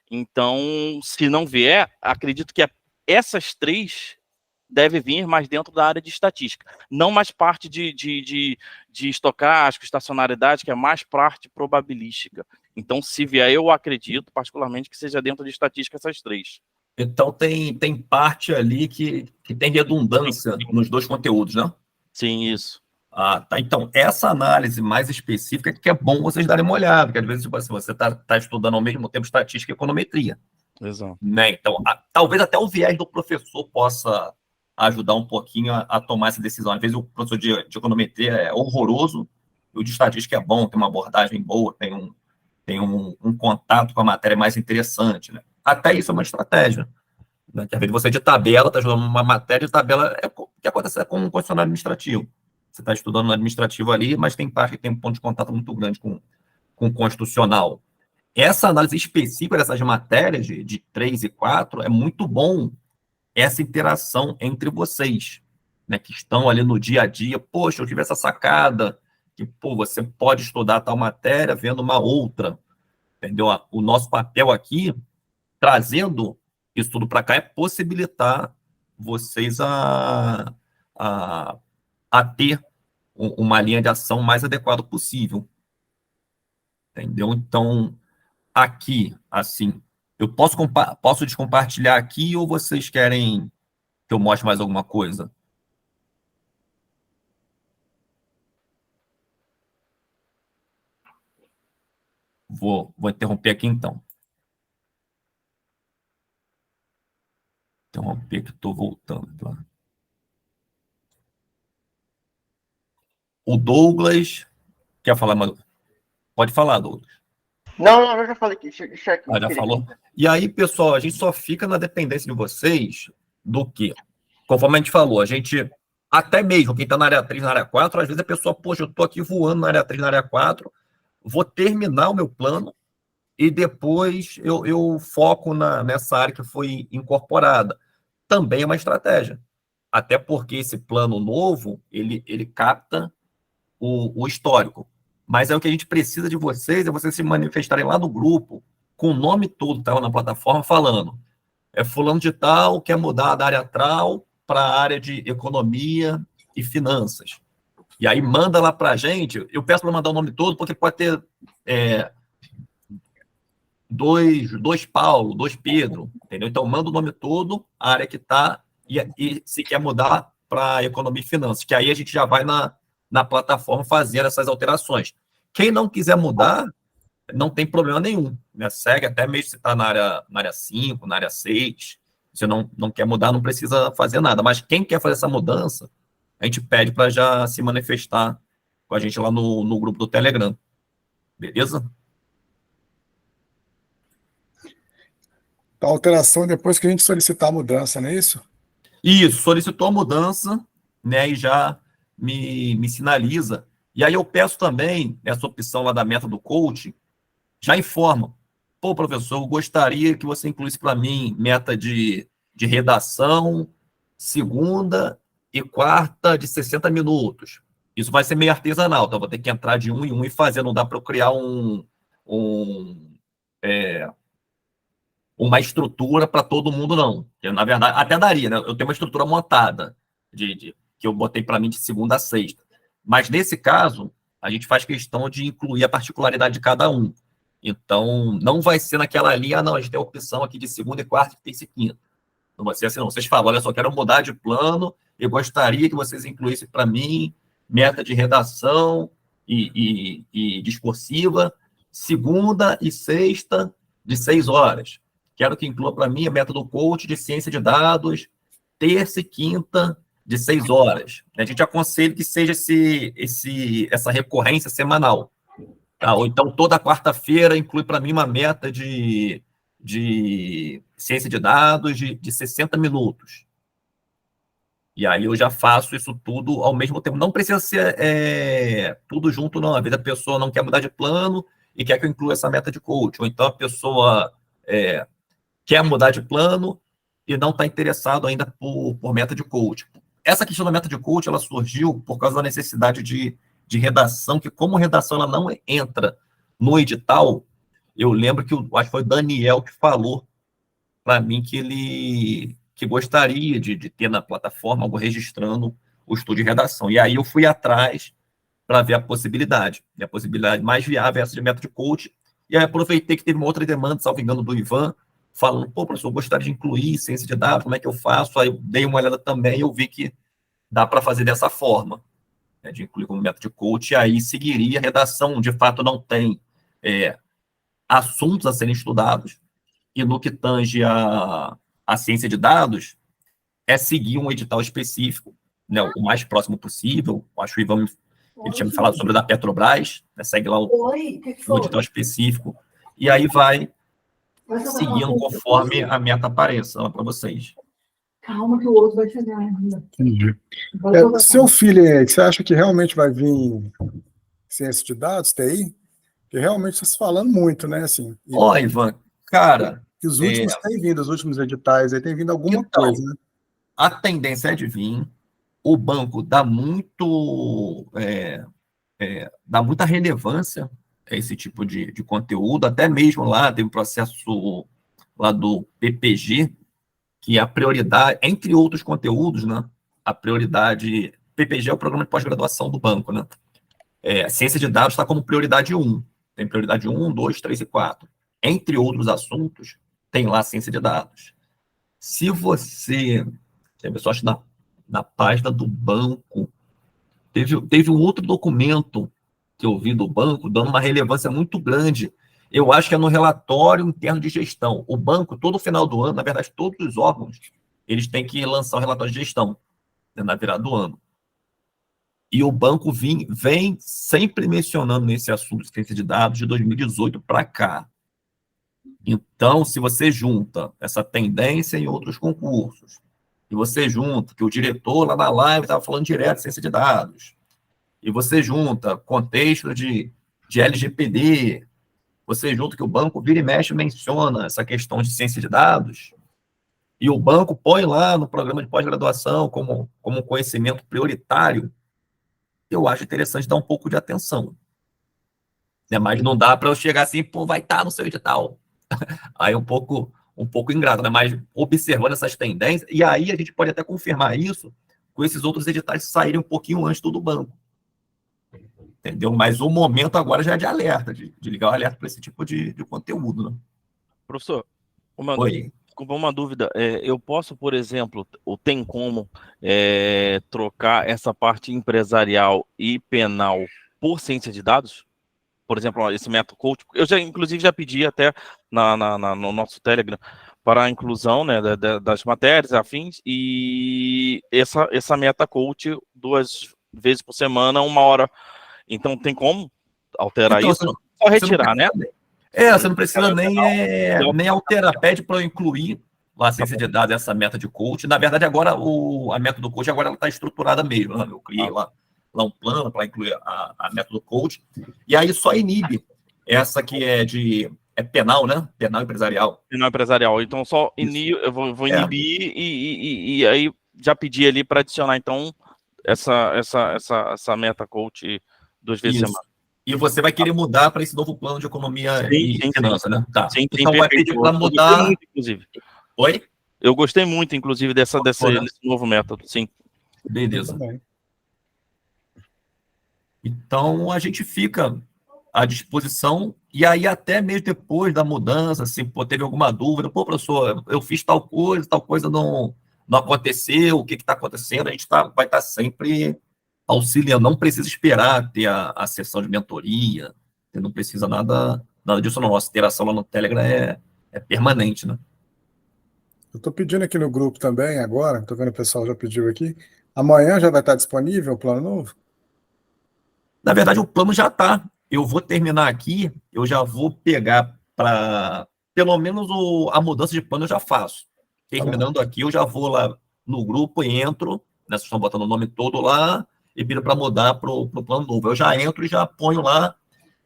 Então, se não vier, acredito que essas 3 devem vir mais dentro da área de estatística, não mais parte de estocástico, estacionalidade, que é mais parte probabilística. Então, se vier, eu acredito, particularmente, que seja dentro de estatística essas 3. Então, tem parte ali que tem redundância nos 2 conteúdos, né? Sim, isso. Ah, tá. Então, essa análise mais específica que é bom vocês darem uma olhada, porque às vezes tipo assim, você está estudando ao mesmo tempo estatística e econometria, Exato. né? Então, talvez até o viés do professor possa ajudar um pouquinho a tomar essa decisão. Às vezes o professor de econometria é horroroso, e o de estatística é bom, tem uma abordagem boa, tem um contato com a matéria mais interessante, né? Até isso é uma estratégia, né? Que às vezes você de tabela está estudando uma matéria de tabela, o que acontece com um condicional administrativo. Você está estudando no administrativo ali, mas tem parte que tem um ponto de contato muito grande com o constitucional. Essa análise específica dessas matérias de 3 e 4 é muito bom, essa interação entre vocês, né, que estão ali no dia a dia. Poxa, eu tive essa sacada, que pô, você pode estudar tal matéria vendo uma outra, entendeu? O nosso papel aqui, trazendo isso tudo para cá, é possibilitar vocês a, a ter uma linha de ação mais adequada possível, entendeu? Então, aqui, assim, eu posso descompartilhar aqui ou vocês querem que eu mostre mais alguma coisa? Vou interromper aqui, então. Interromper que estou voltando. Tá? O Douglas quer falar mais? Pode falar, Douglas. Não, eu já falei aqui, deixa aqui. Já falou? E aí, pessoal, a gente só fica na dependência de vocês do quê? Conforme a gente falou, a gente, até mesmo quem está na área 3, na área 4, às vezes a pessoa, poxa, eu estou aqui voando na área 3, na área 4, vou terminar o meu plano e depois eu foco nessa área que foi incorporada. Também é uma estratégia. Até porque esse plano novo, ele capta o histórico. Mas é o que a gente precisa de vocês, é vocês se manifestarem lá no grupo, com o nome todo que estava na plataforma, falando fulano de tal quer mudar da área tal para a área de economia e finanças. E aí manda lá para a gente, eu peço para mandar o nome todo, porque pode ter dois Paulo, dois Pedro, entendeu? Então manda o nome todo, a área que está, e se quer mudar para economia e finanças, que aí a gente já vai na plataforma fazendo essas alterações. Quem não quiser mudar, não tem problema nenhum, né? Segue até mesmo se está na área 5, na área 6, você não quer mudar, não precisa fazer nada. Mas quem quer fazer essa mudança, a gente pede para já se manifestar com a gente lá no grupo do Telegram. Beleza? A alteração depois que a gente solicitar a mudança, não é isso? Isso, solicitou a mudança, né? E já me sinaliza. E aí eu peço também, essa opção lá da meta do coach, já informa. Pô, professor, eu gostaria que você incluísse para mim meta de redação, segunda e quarta de 60 minutos. Isso vai ser meio artesanal, então eu vou ter que entrar de um em um e fazer, não dá para eu criar uma estrutura para todo mundo, não. Eu, na verdade, até daria, né? Eu tenho uma estrutura montada, que eu botei para mim de segunda a sexta. Mas, nesse caso, a gente faz questão de incluir a particularidade de cada um. Então, não vai ser naquela linha, não, a gente tem a opção aqui de segunda e quarta, terça e quinta. Não vai ser assim, não. Vocês falam, olha só, quero mudar de plano, eu gostaria que vocês incluíssem para mim meta de redação e discursiva, segunda e sexta, de 6 horas. Quero que inclua para mim a meta do coach de ciência de dados, terça e quinta, de 6 horas. A gente aconselha que seja essa recorrência semanal. Tá? Ou então, toda quarta-feira, inclui para mim uma meta de ciência de dados de 60 minutos. E aí eu já faço isso tudo ao mesmo tempo. Não precisa ser tudo junto, não. Às vezes a pessoa não quer mudar de plano e quer que eu inclua essa meta de coach. Ou então a pessoa quer mudar de plano e não está interessado ainda por meta de coach. Essa questão da meta de coach, ela surgiu por causa da necessidade de redação, que como redação ela não entra no edital, eu lembro que acho que foi o Daniel que falou para mim que gostaria de ter na plataforma algo registrando o estudo de redação. E aí eu fui atrás para ver a possibilidade. E a possibilidade mais viável é essa de meta de coach. E aí aproveitei que teve uma outra demanda, salvo engano, do Ivan, falando, pô, professor, eu gostaria de incluir ciência de dados, como é que eu faço? Aí eu dei uma olhada também e eu vi que dá para fazer dessa forma. de incluir como método de coach, e aí seguiria a redação, de fato não tem assuntos a serem estudados, e no que tange a ciência de dados, é seguir um edital específico, né, o mais próximo possível. Acho que o Ivan ele tinha me falado sobre o da Petrobras, né, segue lá o edital específico, e aí vai seguindo conforme a meta apareça para vocês. Calma que o outro vai chegar. Entendi. Seu filho, você acha que realmente vai vir ciência de dados, TI? Porque realmente está se falando muito, né? Assim, Ó, Ivan, cara... E os últimos têm vindo, os últimos editais, aí tem vindo alguma coisa, né? A tendência é de vir. O banco dá muita relevância a esse tipo de conteúdo, até mesmo lá tem um processo lá do PPG, que a prioridade, entre outros conteúdos, né? A prioridade... PPG é o programa de pós-graduação do banco, né? A ciência de dados está como prioridade 1. Tem prioridade 1, 2, 3 e 4. Entre outros assuntos, tem lá a ciência de dados. Se você... Tem pessoas na página do banco. Teve um outro documento que eu vi do banco, dando uma relevância muito grande. Eu acho que é no relatório interno de gestão. O banco, todo final do ano, na verdade, todos os órgãos, eles têm que lançar o relatório de gestão, né, na virada do ano. E o banco vem sempre mencionando nesse assunto de ciência de dados de 2018 para cá. Então, se você junta essa tendência em outros concursos, e você junta que o diretor lá na live estava falando direto de ciência de dados, e você junta contexto de LGPD, você junta que o banco vira e mexe menciona essa questão de ciência de dados, e o banco põe lá no programa de pós-graduação como conhecimento prioritário, eu acho interessante dar um pouco de atenção. Mas não dá para eu chegar assim, pô, vai estar no seu edital. Aí um pouco ingrato, né? Mas observando essas tendências, e aí a gente pode até confirmar isso com esses outros editais saírem um pouquinho antes do banco. Entendeu? Mas o momento agora já é de alerta, de ligar o alerta para esse tipo de conteúdo, né? Professor, Oi. uma dúvida. Eu posso, por exemplo, ou tem como trocar essa parte empresarial e penal por ciência de dados? Por exemplo, esse método coach. Eu inclusive, já pedi até no nosso Telegram para a inclusão, né, das matérias afins, e essa meta coach 2 vezes por semana, 1 hora. Então, tem como alterar Então, isso? Só retirar, né? Você não precisa nem alterar. Pede para eu incluir lá a ciência de dados, essa meta de coach. Na verdade, agora a meta do coach agora ela está estruturada mesmo. Né? Eu criei lá um plano para incluir a meta do coach. E aí só inibe essa que é penal, né? Penal empresarial. Penal empresarial. Então, só eu vou inibir e aí já pedi ali para adicionar, então, essa meta coach 2 vezes por semana. E você vai querer mudar para esse novo plano de economia e finança, né? Tá. Sim, então vai pedir para mudar. Muito, inclusive. Oi? Eu gostei muito, inclusive, desse novo método, sim. Beleza. Então a gente fica à disposição, e aí até mesmo depois da mudança, assim, teve alguma dúvida, professor, eu fiz tal coisa não aconteceu, o que está acontecendo, a gente vai estar sempre auxiliando, não precisa esperar ter a sessão de mentoria, não precisa nada disso, não. Nossa interação lá no Telegram é permanente, né? Eu estou pedindo aqui no grupo também agora, estou vendo o pessoal já pediu aqui. Amanhã já vai estar disponível o plano novo? Na verdade, o plano já está. Eu vou terminar aqui, eu já vou pegar para... Pelo menos a mudança de plano eu já faço. Terminando aqui, eu já vou lá no grupo e entro, né, vocês estão botando o nome todo lá, e pedindo para mudar para o plano novo. Eu já entro e já ponho lá,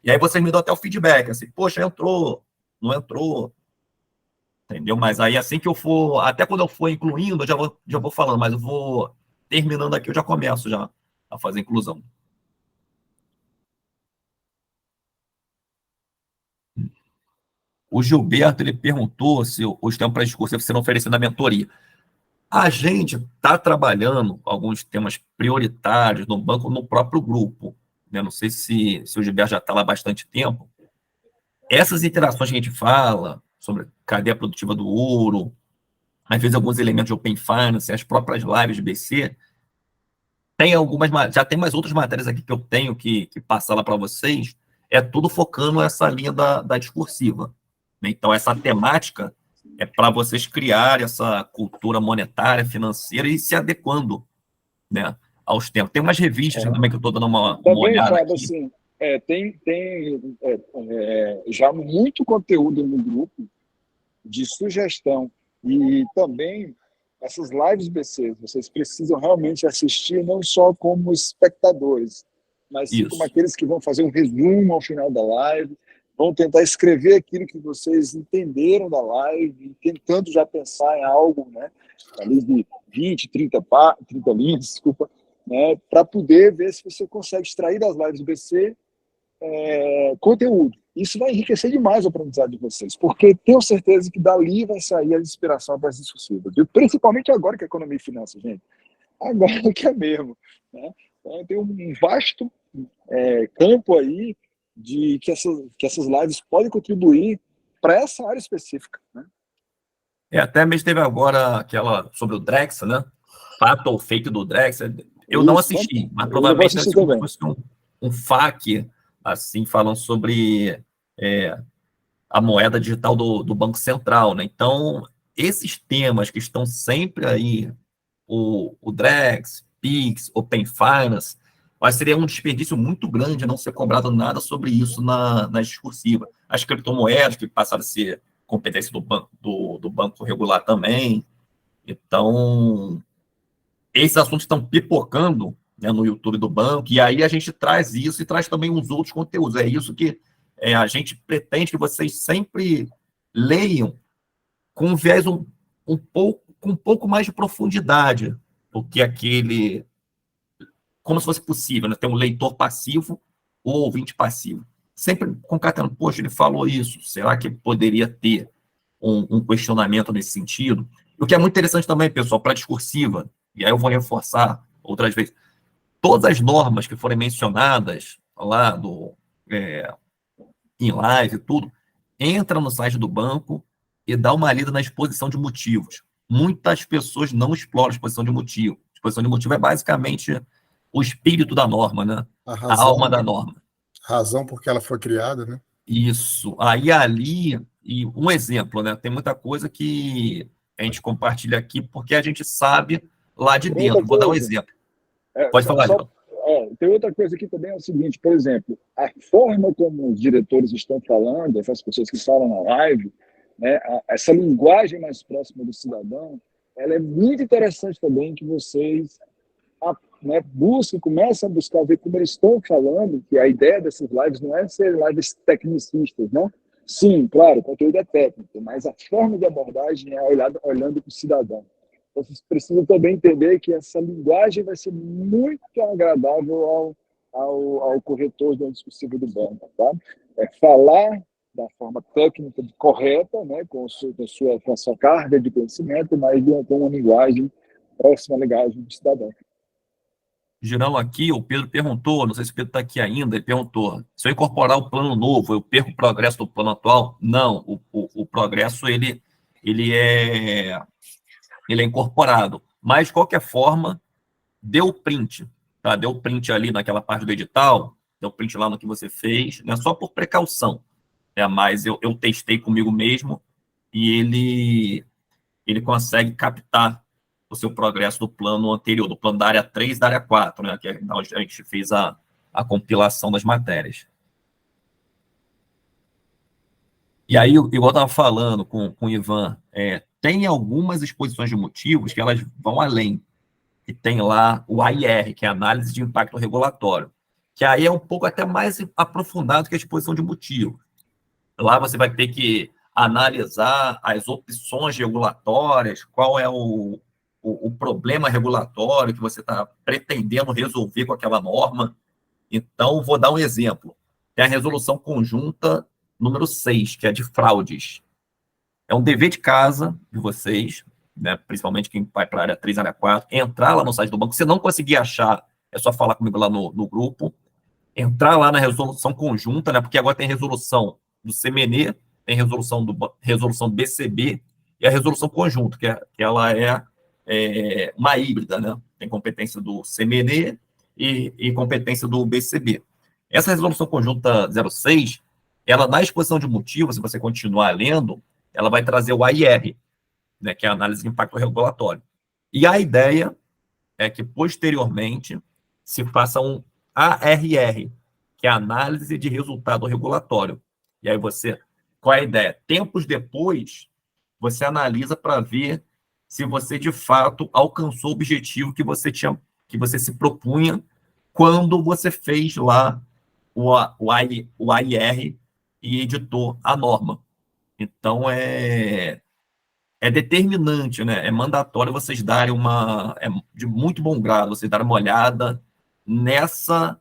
e aí vocês me dão até o feedback, assim, poxa, entrou, não entrou, entendeu? Mas aí assim que eu for, até quando eu for incluindo, eu já vou falando, mas eu vou terminando aqui, eu já começo já a fazer inclusão. O Gilberto, ele perguntou se os tempos para discurso serão oferecidos na mentoria. A gente está trabalhando alguns temas prioritários no banco, no próprio grupo. Né? Não sei se o Gilberto já está lá há bastante tempo. Essas interações que a gente fala sobre cadeia produtiva do ouro, às vezes alguns elementos de Open Finance, as próprias lives de BC, já tem mais outras matérias aqui que eu tenho que passar lá para vocês, é tudo focando essa linha da discursiva. Então, essa temática é para vocês criarem essa cultura monetária, financeira e se adequando, né, aos tempos. Tem umas revistas também que eu estou dando uma Também, olhada Fábio, aqui. assim, tem já muito conteúdo no grupo de sugestão e também essas lives BC, vocês precisam realmente assistir não só como espectadores, mas sim como aqueles que vão fazer um resumo ao final da live, vão tentar escrever aquilo que vocês entenderam da live, tentando já pensar em algo, né, ali de 20, 30 linhas, desculpa, né, para poder ver se você consegue extrair das lives do BC conteúdo. Isso vai enriquecer demais o aprendizado de vocês, porque tenho certeza que dali vai sair a inspiração para as discussivas, viu? Principalmente agora que é economia e finanças, gente. Agora que é mesmo, né? Então, tem um vasto campo aí de que essas lives podem contribuir para essa área específica, né? Até mesmo teve agora aquela sobre o Drex, né? Fato ou fake do Drex. Eu não assisti, mas provavelmente deve ser como se fosse um FAQ, assim, falando sobre a moeda digital do Banco Central, né? Então, esses temas que estão sempre aí, o Drex, Pix, Open Finance, mas seria um desperdício muito grande não ser cobrado nada sobre isso na discursiva. As criptomoedas que passaram a ser competência do banco regular também. Então, esses assuntos estão pipocando, né, no YouTube do banco, e aí a gente traz isso e traz também uns outros conteúdos. É isso que a gente pretende que vocês sempre leiam com um viés com um pouco mais de profundidade do que aquele, como se fosse possível, né? Ter um leitor passivo ou ouvinte passivo. Sempre concatenando, poxa, ele falou isso, será que poderia ter um questionamento nesse sentido? O que é muito interessante também, pessoal, para a discursiva, e aí eu vou reforçar outras vezes, todas as normas que forem mencionadas lá em live e tudo, entra no site do banco e dá uma lida na exposição de motivos. Muitas pessoas não exploram a exposição de motivo. A exposição de motivo é basicamente o espírito da norma, né? A alma da norma. Razão porque ela foi criada, né? Isso. Aí ali, e um exemplo, né? Tem muita coisa que a gente compartilha aqui porque a gente sabe lá de dentro. Vou dar um exemplo. Pode falar, João. Tem outra coisa aqui também, é o seguinte, por exemplo, a forma como os diretores estão falando, essas pessoas que falam na live, né, essa linguagem mais próxima do cidadão, ela é muito interessante também que vocês busquem, comecem a buscar ver como eles estão falando, que a ideia dessas lives não é ser lives tecnicistas, né? Sim, claro, o conteúdo é técnico, mas a forma de abordagem é olhando para o cidadão. Vocês precisam também entender que essa linguagem vai ser muito agradável ao corretor da discussão do banco, tá? Falar da forma técnica correta, né, com a sua carga de conhecimento, mas com uma linguagem próxima à linguagem do cidadão. Girão, aqui, o Pedro perguntou, não sei se o Pedro está aqui ainda, ele perguntou, se eu incorporar o plano novo, eu perco o progresso do plano atual? Não, o progresso, ele é incorporado. Mas, de qualquer forma, deu o print, tá? Deu o print ali naquela parte do edital, deu o print lá no que você fez, né? Só por precaução. Mas eu testei comigo mesmo e ele consegue captar o seu progresso do plano anterior, do plano da área 3 e da área 4, né? Que é onde a gente fez a compilação das matérias. E aí, igual eu estava falando com o Ivan, tem algumas exposições de motivos que elas vão além. E tem lá o AIR, que é a Análise de Impacto Regulatório, que aí é um pouco até mais aprofundado que a exposição de motivos. Lá você vai ter que analisar as opções regulatórias, qual é o problema regulatório que você está pretendendo resolver com aquela norma. Então, vou dar um exemplo. Tem a resolução conjunta número 6, que é de fraudes. É um dever de casa de vocês, né, principalmente quem vai para a área 3, área 4, entrar lá no site do banco. Se não conseguir achar, é só falar comigo lá no grupo. Entrar lá na resolução conjunta, né, porque agora tem resolução do CMN, tem resolução BCB e a resolução conjunta, que ela é uma híbrida, né? Tem competência do CMN e competência do BCB. Essa resolução conjunta 06, ela, na exposição de motivos, se você continuar lendo, ela vai trazer o AIR, né, que é a análise de impacto regulatório. E a ideia é que, posteriormente, se faça um ARR, que é a análise de resultado regulatório. E aí qual é a ideia? Tempos depois, você analisa para ver se você, de fato, alcançou o objetivo que você se propunha quando você fez lá o AIR e editou a norma. Então, é determinante, né? É mandatório vocês darem de muito bom grado, vocês darem uma olhada nessa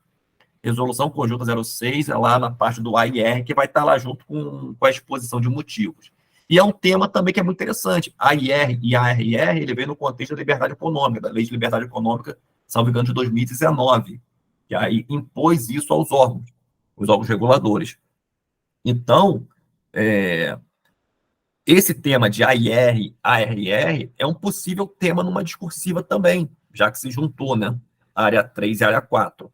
resolução conjunta 06, lá na parte do AIR, que vai estar lá junto com a exposição de motivos. E é um tema também que é muito interessante. AIR e ARR, ele vem no contexto da liberdade econômica, da Lei de Liberdade Econômica, salvo engano, de 2019, que aí impôs isso aos órgãos, os órgãos reguladores. Então, esse tema de AIR, ARR, é um possível tema numa discursiva também, já que se juntou, né? Área 3 e área 4.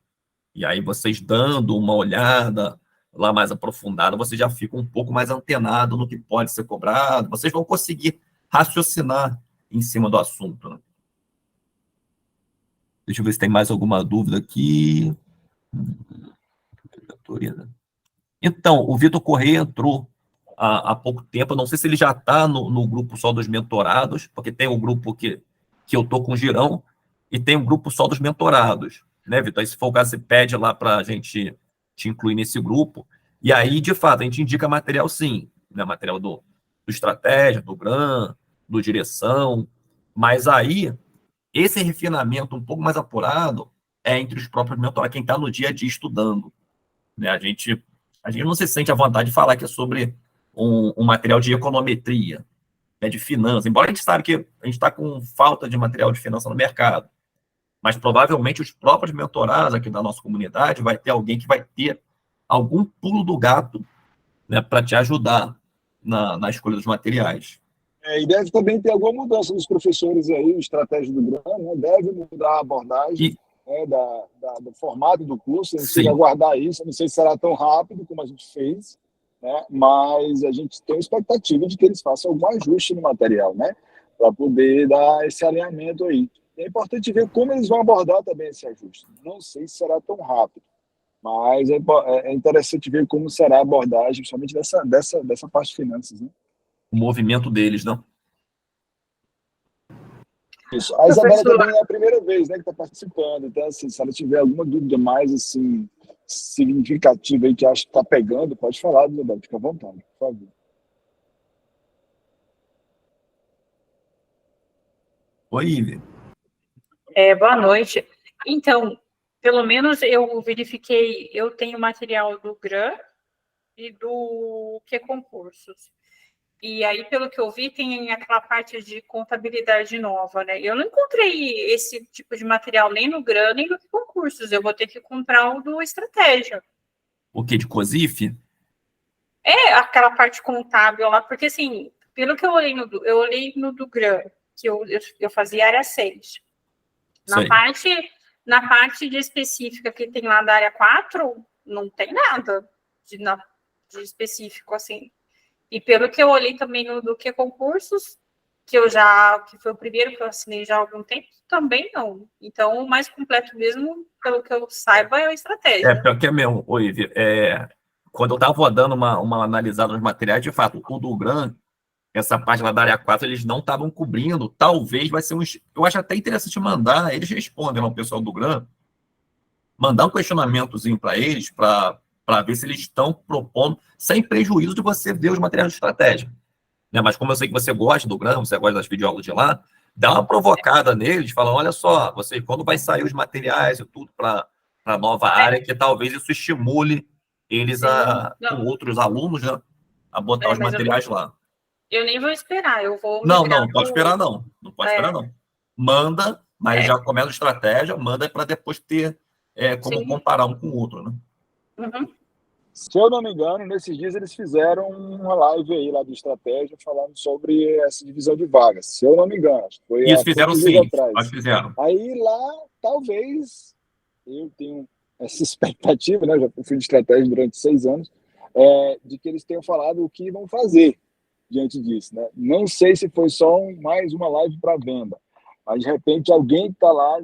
E aí vocês dando uma olhada lá mais aprofundada, você já fica um pouco mais antenado no que pode ser cobrado, vocês vão conseguir raciocinar em cima do assunto, né? Deixa eu ver se tem mais alguma dúvida aqui. Então, o Vitor Correia entrou há pouco tempo, eu não sei se ele já está no grupo só dos mentorados, porque tem um grupo que eu estou com o Girão, e tem um grupo só dos mentorados, né, Vitor? Aí, se for o caso, você pede lá para a gente te incluir nesse grupo, e aí, de fato, a gente indica material sim, né, material do Estratégia, do GRAM, do Direção, mas aí, esse refinamento um pouco mais apurado é entre os próprios mentorados, quem está no dia a dia estudando, né? A gente não se sente à vontade de falar que é sobre um material de econometria, né, de finanças, embora a gente saiba que a gente está com falta de material de finanças no mercado, mas provavelmente os próprios mentorados aqui da nossa comunidade vai ter alguém que vai ter algum pulo do gato, né, para te ajudar na escolha dos materiais. E deve também ter alguma mudança dos professores aí, o estratégia do GRAM, né? Deve mudar a abordagem, né, do formato do curso, a gente precisa aguardar isso, eu não sei se será tão rápido como a gente fez, né? Mas a gente tem a expectativa de que eles façam algum ajuste no material, né? Para poder dar esse alinhamento aí. É importante ver como eles vão abordar também esse ajuste. Não sei se será tão rápido, mas é interessante ver como será a abordagem, principalmente dessa parte de finanças, né? O movimento deles, não? Isso. A Isabela também é a primeira vez, né, que está participando. Então, assim, se ela tiver alguma dúvida mais assim, significativa aí que acha que está pegando, pode falar, Isabela, fica à vontade, por favor. Oi, Ivy. Boa noite. Então, pelo menos eu verifiquei, eu tenho material do GRAM e do Concursos. E aí, pelo que eu vi, tem aquela parte de contabilidade nova, né? Eu não encontrei esse tipo de material nem no GRAM, nem no Concursos. Eu vou ter que comprar o do Estratégia. O que, de COSIF? Aquela parte contábil lá, porque assim, pelo que eu olhei no do GRAM, que eu fazia área 6. Na parte de específica que tem lá da área 4, não tem nada de específico, assim. E pelo que eu olhei também do Concursos, que foi o primeiro que eu assinei já há algum tempo, também não. Então, o mais completo mesmo, pelo que eu saiba, é a Estratégia. Porque é mesmo, Ivy, quando eu estava dando uma analisada nos materiais, de fato, o do GRAM, essa parte lá da área 4, eles não estavam cobrindo, talvez vai ser eu acho até interessante mandar, eles respondem lá o pessoal do GRAM, mandar um questionamentozinho para eles, para ver se eles estão propondo, sem prejuízo de você ver os materiais de estratégia, né? Mas como eu sei que você gosta do GRAM, você gosta das videoaulas de lá, dá uma provocada neles, falando, olha só, você, quando vai sair os materiais e tudo para a nova área, que talvez isso estimule eles com outros alunos, né, a botar os materiais lá. Eu nem vou esperar, eu vou... Não pode esperar não. Não pode esperar não. Manda, mas já começa a estratégia, manda para depois ter como comparar um com o outro, né? Uhum. Se eu não me engano, nesses dias eles fizeram uma live aí lá do Estratégia falando sobre essa divisão de vagas. Se eu não me engano, acho que foi Isso há fizeram poucos sim, dias atrás. acho que fizeram. Aí lá, talvez, eu tenho essa expectativa, né? Já fui de estratégia durante 6 anos, de que eles tenham falado o que vão fazer diante disso, né? Não sei se foi só mais uma live para venda, mas de repente alguém que está lá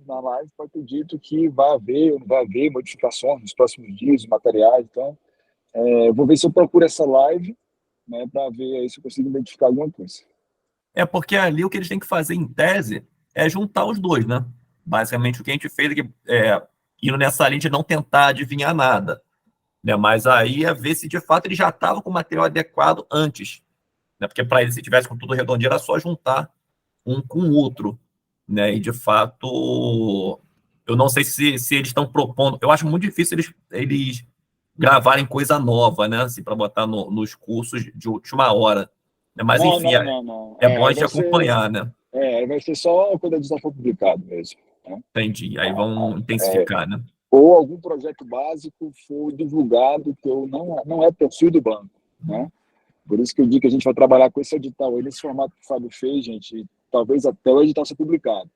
na live pode ter dito que vai haver ou não vai haver modificações nos próximos dias, materiais. Então, vou ver se eu procuro essa live, né, para ver aí se eu consigo identificar alguma coisa. É porque ali o que eles têm que fazer, em tese, é juntar os dois, né? Basicamente, o que a gente fez indo nessa linha de não tentar adivinhar nada, né? Mas aí é ver se de fato ele já estava com o material adequado antes, né? Porque para ele, se tivesse com tudo redondinho, era só juntar um com o outro, né? E de fato, eu não sei se eles estão propondo. Eu acho muito difícil eles gravarem coisa nova, né? Assim, para botar nos cursos de última hora. Mas enfim, Não. é bom a gente acompanhar, né? Vai ser só quando a edição for publicado mesmo, né? Entendi. Aí vão intensificar, né? Ou algum projeto básico for divulgado que não é perfil do banco, né? Por isso que eu digo que a gente vai trabalhar com esse edital aí, nesse formato que o Fábio fez, gente, talvez até o edital ser publicado.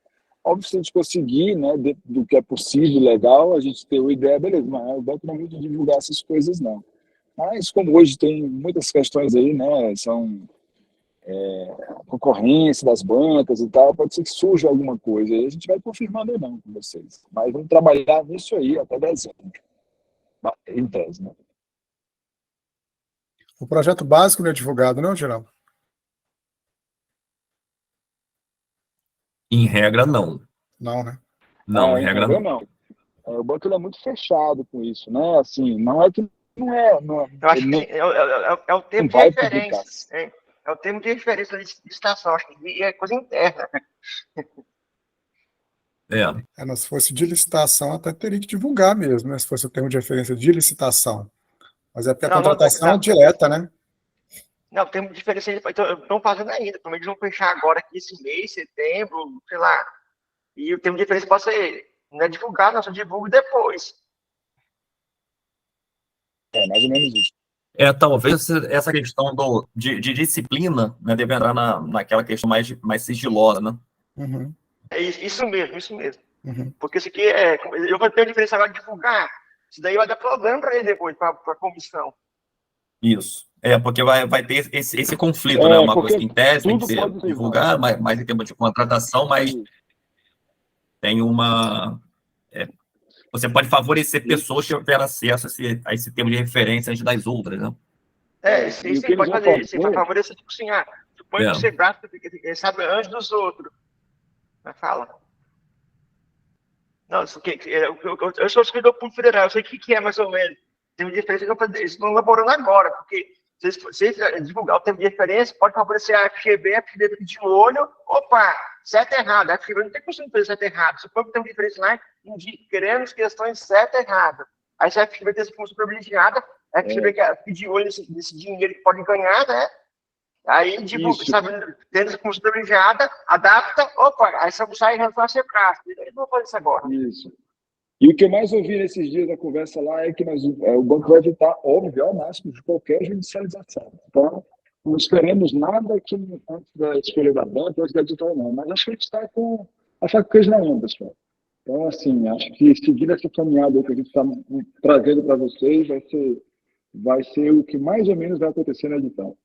Óbvio, se a gente conseguir, né, dentro do que é possível, legal, a gente ter uma ideia, beleza, mas o banco não é muito de divulgar essas coisas, não. Mas como hoje tem muitas questões aí, né, são concorrência das bancas e tal, pode ser que surja alguma coisa, aí a gente vai confirmando ou não com vocês. Mas vamos trabalhar nisso aí até dezembro, em tese, né? O projeto básico não é divulgado, não, Geraldo? Em regra, não. Não, né? Não, em regra, não. O banco ele é muito fechado com isso, né? Assim, não é que não é. Eu acho que é o termo de referência. É o termo de referência da licitação, acho que é coisa interna. Não, se fosse de licitação, até teria que divulgar mesmo, né? Se fosse o termo de referência de licitação. Mas é porque a contratação é direta, né? Não, o termo de referência estão fazendo ainda. Pelo menos vão fechar agora aqui esse mês, setembro, sei lá. E o termo de referência pode ser, não é divulgado, não, só divulga depois. Mais ou menos isso. Talvez essa questão de disciplina, né, deve entrar naquela questão mais sigilosa, né? Uhum. É isso mesmo. Uhum. Porque isso aqui eu vou ter a diferença agora de divulgar. Isso daí vai dar problema para ele depois, para a comissão. Isso. Porque vai ter esse conflito, né? Uma coisa que em tese tem que ser divulgada, mais em termos de contratação, mas tem uma. Você pode favorecer pessoas que tiveram acesso a esse termo de referência antes das outras, né? Isso aí pode fazer. Você vai favorecer, tipo assim, suponho que você gasta, sabe, antes dos outros. Mas fala. Não, eu sou servidor público federal, eu sei o que é mais ou menos. Tem uma diferença que eles estão elaborando agora, porque se eles divulgar o termo de referência, pode favorecer a FGV, a FGV fica de olho, opa, certo e errado, a FGV não tem costume de fazer certo e errado, se for que tem uma diferença lá, queremos questões certas e erradas. Aí se a FGV tem essa função privilegiada, a FGV quer pedir olho nesse dinheiro que pode ganhar, né? Aí, divulga, sabe, tendo essa função privilegiada, adapta, opa, aí sai e vai ser prático. Eles vão fazer isso agora. Isso. E o que eu mais ouvi nesses dias da conversa lá é que o banco vai evitar, óbvio, ao máximo, de qualquer judicialização. Então, não esperemos nada que antes da escolha da banca, antes da edital, não. Mas acho que a gente está com a faca queijo na mão, pessoal. Então, assim, acho que seguir essa caminhada que a gente está trazendo para vocês vai ser o que mais ou menos vai acontecer na edital.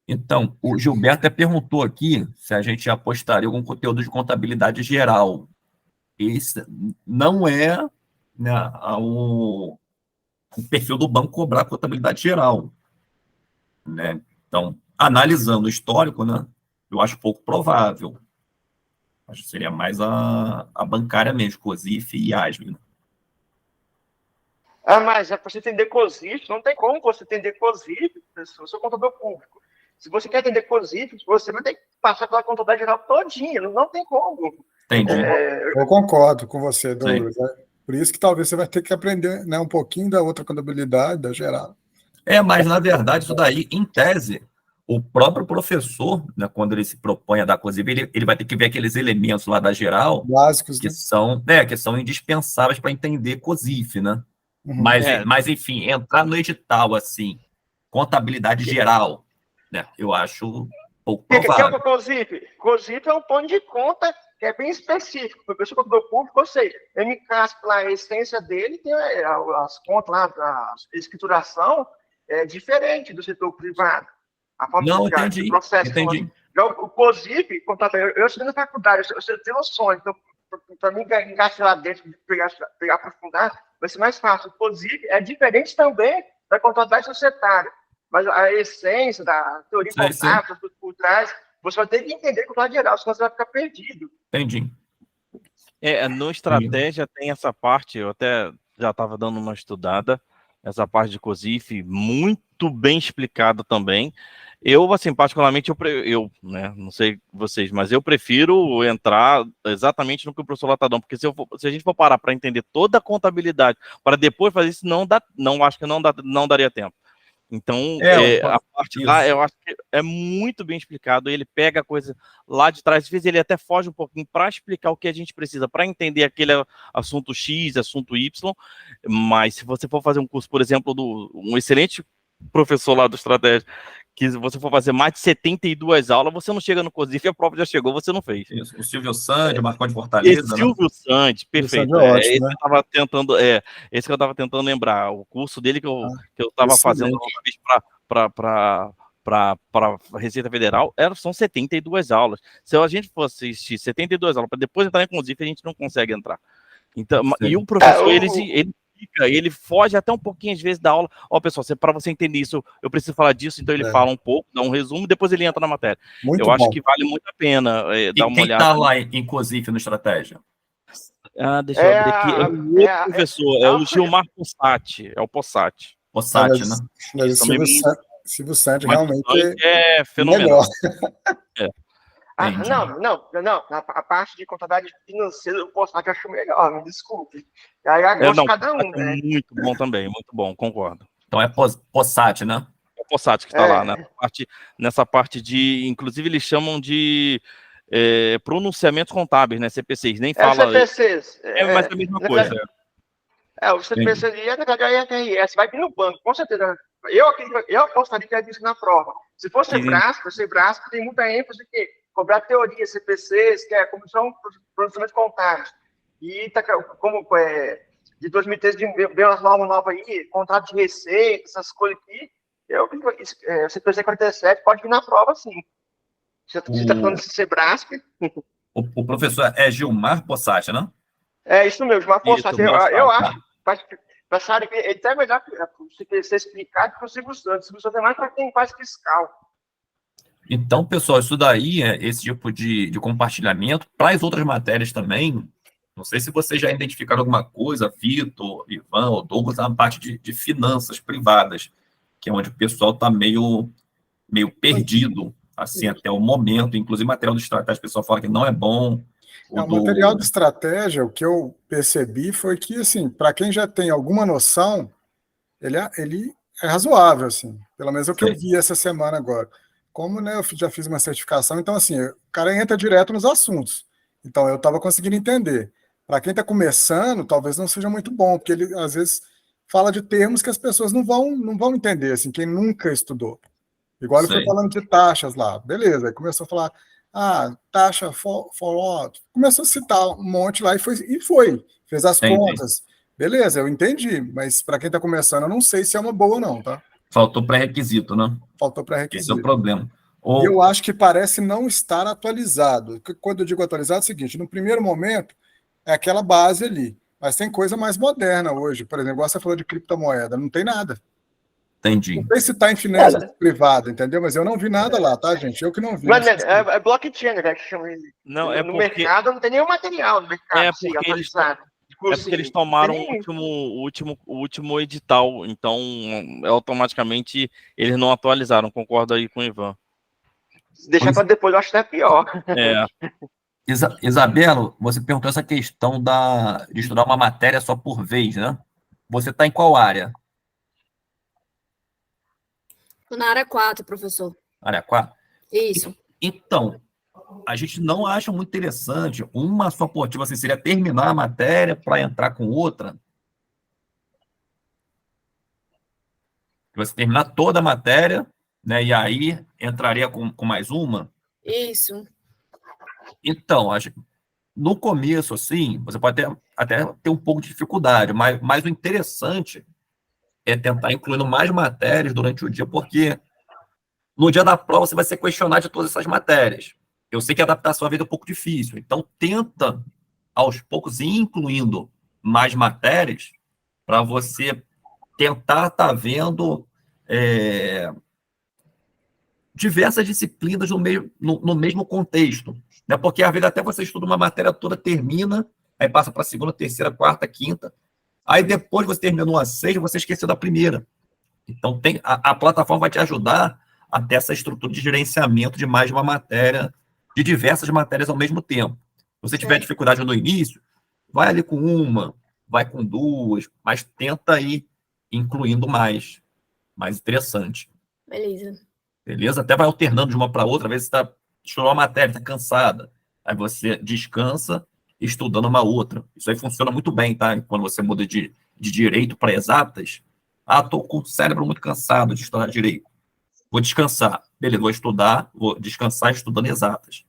Então, o Gilberto até perguntou aqui se a gente apostaria algum conteúdo de contabilidade geral. Esse não é, né, o perfil do banco cobrar contabilidade geral, né? Então, analisando o histórico, né, eu acho pouco provável. Acho que seria mais a bancária mesmo, COSIF e ASB. Né? Mas para você entender COSIF, não tem como você entender COSIF, eu sou contador público. Se você quer entender COSIF, você vai ter que passar pela contabilidade geral todinha, não tem como. Entendi. Eu concordo com você, Douglas. Por isso que talvez você vai ter que aprender, né, um pouquinho da outra contabilidade, da geral. Mas na verdade, isso daí, em tese, o próprio professor, né, quando ele se propõe a dar COSIF, ele vai ter que ver aqueles elementos lá da geral básicos, que né? são indispensáveis para entender COSIF, né? Mas, enfim, entrar no edital, assim, contabilidade geral, né? Eu acho pouco O que é provável. o COSIP? COSIP é um plano de conta que é bem específico. Para o pessoal do público, ou seja, MCAS, a essência dele, tem as contas lá, a escrituração é diferente do setor privado. A forma Não, de entendi. processo. Já o COSIP, eu estudei na faculdade, eu tenho noções, então, para mim encaixar lá dentro, pegar aprofundar, vai ser mais fácil. O COSIP é diferente também da contabilidade societária, mas a essência da teoria contábil, tudo por trás, você vai ter que entender contabilidade geral, senão você vai ficar perdido. Entendi. No estratégia tem essa parte, eu até já estava dando uma estudada, essa parte de COSIF, muito bem explicada também. Eu, assim, particularmente, eu né, não sei vocês, mas eu prefiro entrar exatamente no que o professor lá está dando, porque se a gente for parar para entender toda a contabilidade, para depois fazer isso, acho que não daria tempo. Então, a parte lá, eu acho que é muito bem explicado, ele pega a coisa lá de trás, às vezes ele até foge um pouquinho para explicar o que a gente precisa, para entender aquele assunto X, assunto Y, mas se você for fazer um curso, por exemplo, um excelente professor lá do Estratégia, que você for fazer mais de 72 aulas, você não chega no COSIF, a prova já chegou, você não fez. Isso. O Silvio Sandi, Marcão de Fortaleza. Silvio Sandi, perfeito. Esse que eu estava tentando lembrar. O curso dele que eu estava fazendo uma vez para a Receita Federal, são 72 aulas. Se a gente for assistir 72 aulas para depois entrar em COSIF, a gente não consegue entrar. Então, e o professor, ele foge até um pouquinho, às vezes, da aula. Pessoal, para você entender isso, eu preciso falar disso, então ele fala um pouco, dá um resumo, depois ele entra na matéria. Eu acho que vale muito a pena dar uma olhada. Quem está lá em COSIF no Estratégia? Deixa eu abrir aqui. É o outro professor, é o Gilmar Possati. É o Possati. Possati, né? Mas Silvio Sandi realmente é fenomenal. A parte de contabilidade financeira eu posso falar que eu acho melhor, me desculpe. Aí gosto de cada um, né? Muito bom também, muito bom, concordo. Então é Possati, né? É o Possati que está lá, nessa parte de, inclusive eles chamam de pronunciamentos contábeis, né? CPCs, nem fala... CPCs. Mas é a mesma coisa. O CPC ali, na verdade, é a IRS, vai vir no banco, com certeza. Eu apostaria que é isso na prova. Se fosse Brasco tem muita ênfase que cobrar teoria, CPCs, que é Comissão de Pronunciamentos Contábeis. E como de 2013 veio umas normas novas aí, contrato de receita, essas coisas aqui. CPC 47 pode vir na prova, sim. Você está falando de Sebrasco. O professor é Gilmar Possati, né? É isso mesmo, Gilmar Possati. Eu acho, para essa área, ele até é melhor ser explicado que o Silvio Santos. O Silvio Santos é mais para quem faz fiscal. Então, pessoal, isso daí, esse tipo de compartilhamento, para as outras matérias também, não sei se vocês já identificaram alguma coisa, Vitor, Ivan ou Douglas, na parte de finanças privadas, que é onde o pessoal está meio perdido, assim, até o momento. Inclusive, material de estratégia, o pessoal fala que não é bom. O material de estratégia, o que eu percebi foi que, assim, para quem já tem alguma noção, ele é razoável, assim, pelo menos é o que eu vi essa semana agora. Como, né, eu já fiz uma certificação, então, assim, o cara entra direto nos assuntos. Então, eu estava conseguindo entender. Para quem está começando, talvez não seja muito bom, porque ele, às vezes, fala de termos que as pessoas não vão entender, assim, quem nunca estudou. Igual ele foi falando de taxas lá. Beleza, aí começou a falar, taxa for começou a citar um monte lá e foi. Fez as contas. Beleza, eu entendi, mas para quem está começando, eu não sei se é uma boa ou não, tá? Faltou pré-requisito, né? Faltou pré-requisito. Esse é o problema. E eu acho que parece não estar atualizado. Quando eu digo atualizado, é o seguinte, no primeiro momento, é aquela base ali, mas tem coisa mais moderna hoje. Por exemplo, você falou de criptomoeda, não tem nada. Entendi. Não sei se está em finanças privadas, entendeu? Mas eu não vi nada lá, tá, gente? Eu que não vi. Mas é blockchain, né, que chama ele. Não, no mercado não tem nenhum material no mercado atualizado. Porque eles tomaram o último edital, então automaticamente eles não atualizaram, concordo aí com o Ivan. Se deixar para depois, eu acho até pior. Isabela, você perguntou essa questão de estudar uma matéria só por vez, né? Você está em qual área? Estou na área 4, professor. Área 4? Isso. Então, a gente não acha muito interessante uma só, tipo assim, seria terminar a matéria para entrar com outra? Você terminar toda a matéria, né? E aí entraria com mais uma. Isso. Então, no começo, assim, você pode até ter um pouco de dificuldade, mas o interessante é tentar incluindo mais matérias durante o dia, porque no dia da prova você vai ser questionado de todas essas matérias. Eu sei que a adaptação às vezes é um pouco difícil, então tenta, aos poucos, ir incluindo mais matérias para você tentar estar vendo diversas disciplinas no mesmo contexto. Né? Porque às vezes até você estuda uma matéria toda, termina, aí passa para a segunda, terceira, quarta, quinta, aí depois você terminou a sexta, você esqueceu da primeira. Então, a plataforma vai te ajudar a ter essa estrutura de gerenciamento de mais de uma matéria, de diversas matérias ao mesmo tempo. Se você tiver Certo. dificuldade no início, vai ali com uma, vai com duas, mas tenta ir incluindo mais interessante. Beleza. Beleza? Até vai alternando de uma para outra, às vezes você estudou uma matéria, está cansada. Aí você descansa estudando uma outra. Isso aí funciona muito bem, tá? Quando você muda de direito para exatas. Ah, estou com o cérebro muito cansado de estudar direito. Vou descansar. Beleza, vou estudar, vou descansar estudando exatas.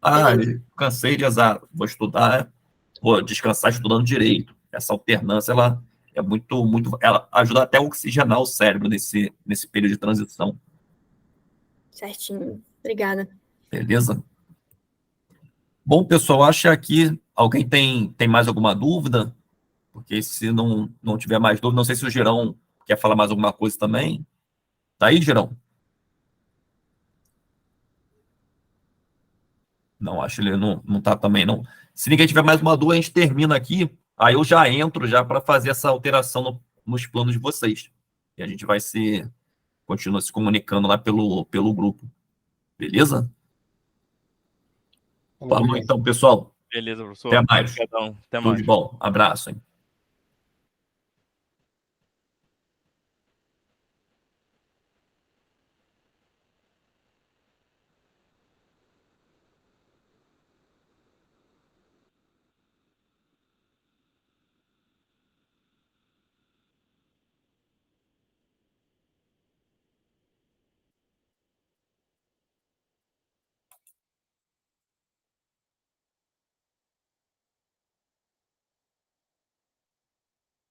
Ah, Beleza. cansei de exatas, vou estudar, vou descansar estudando direito. Essa alternância, ela é muito, ela ajuda até a oxigenar o cérebro nesse período de transição. Certinho. Obrigada. Beleza? Bom, pessoal, acho que aqui alguém tem mais alguma dúvida? Porque se não tiver mais dúvida, não sei se o Girão quer falar mais alguma coisa também. Tá aí, Girão? Não, acho que ele não tá também, não. Se ninguém tiver mais uma dúvida, a gente termina aqui. Aí eu já entro já para fazer essa alteração nos planos de vocês. E a gente continua se comunicando lá pelo grupo. Beleza? Falou Obrigado. então, pessoal. Beleza, Até professor. mais. Obrigadão. Até Tudo de mais. bom. Abraço, hein?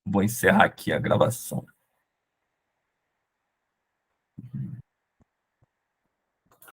Vou encerrar aqui a gravação.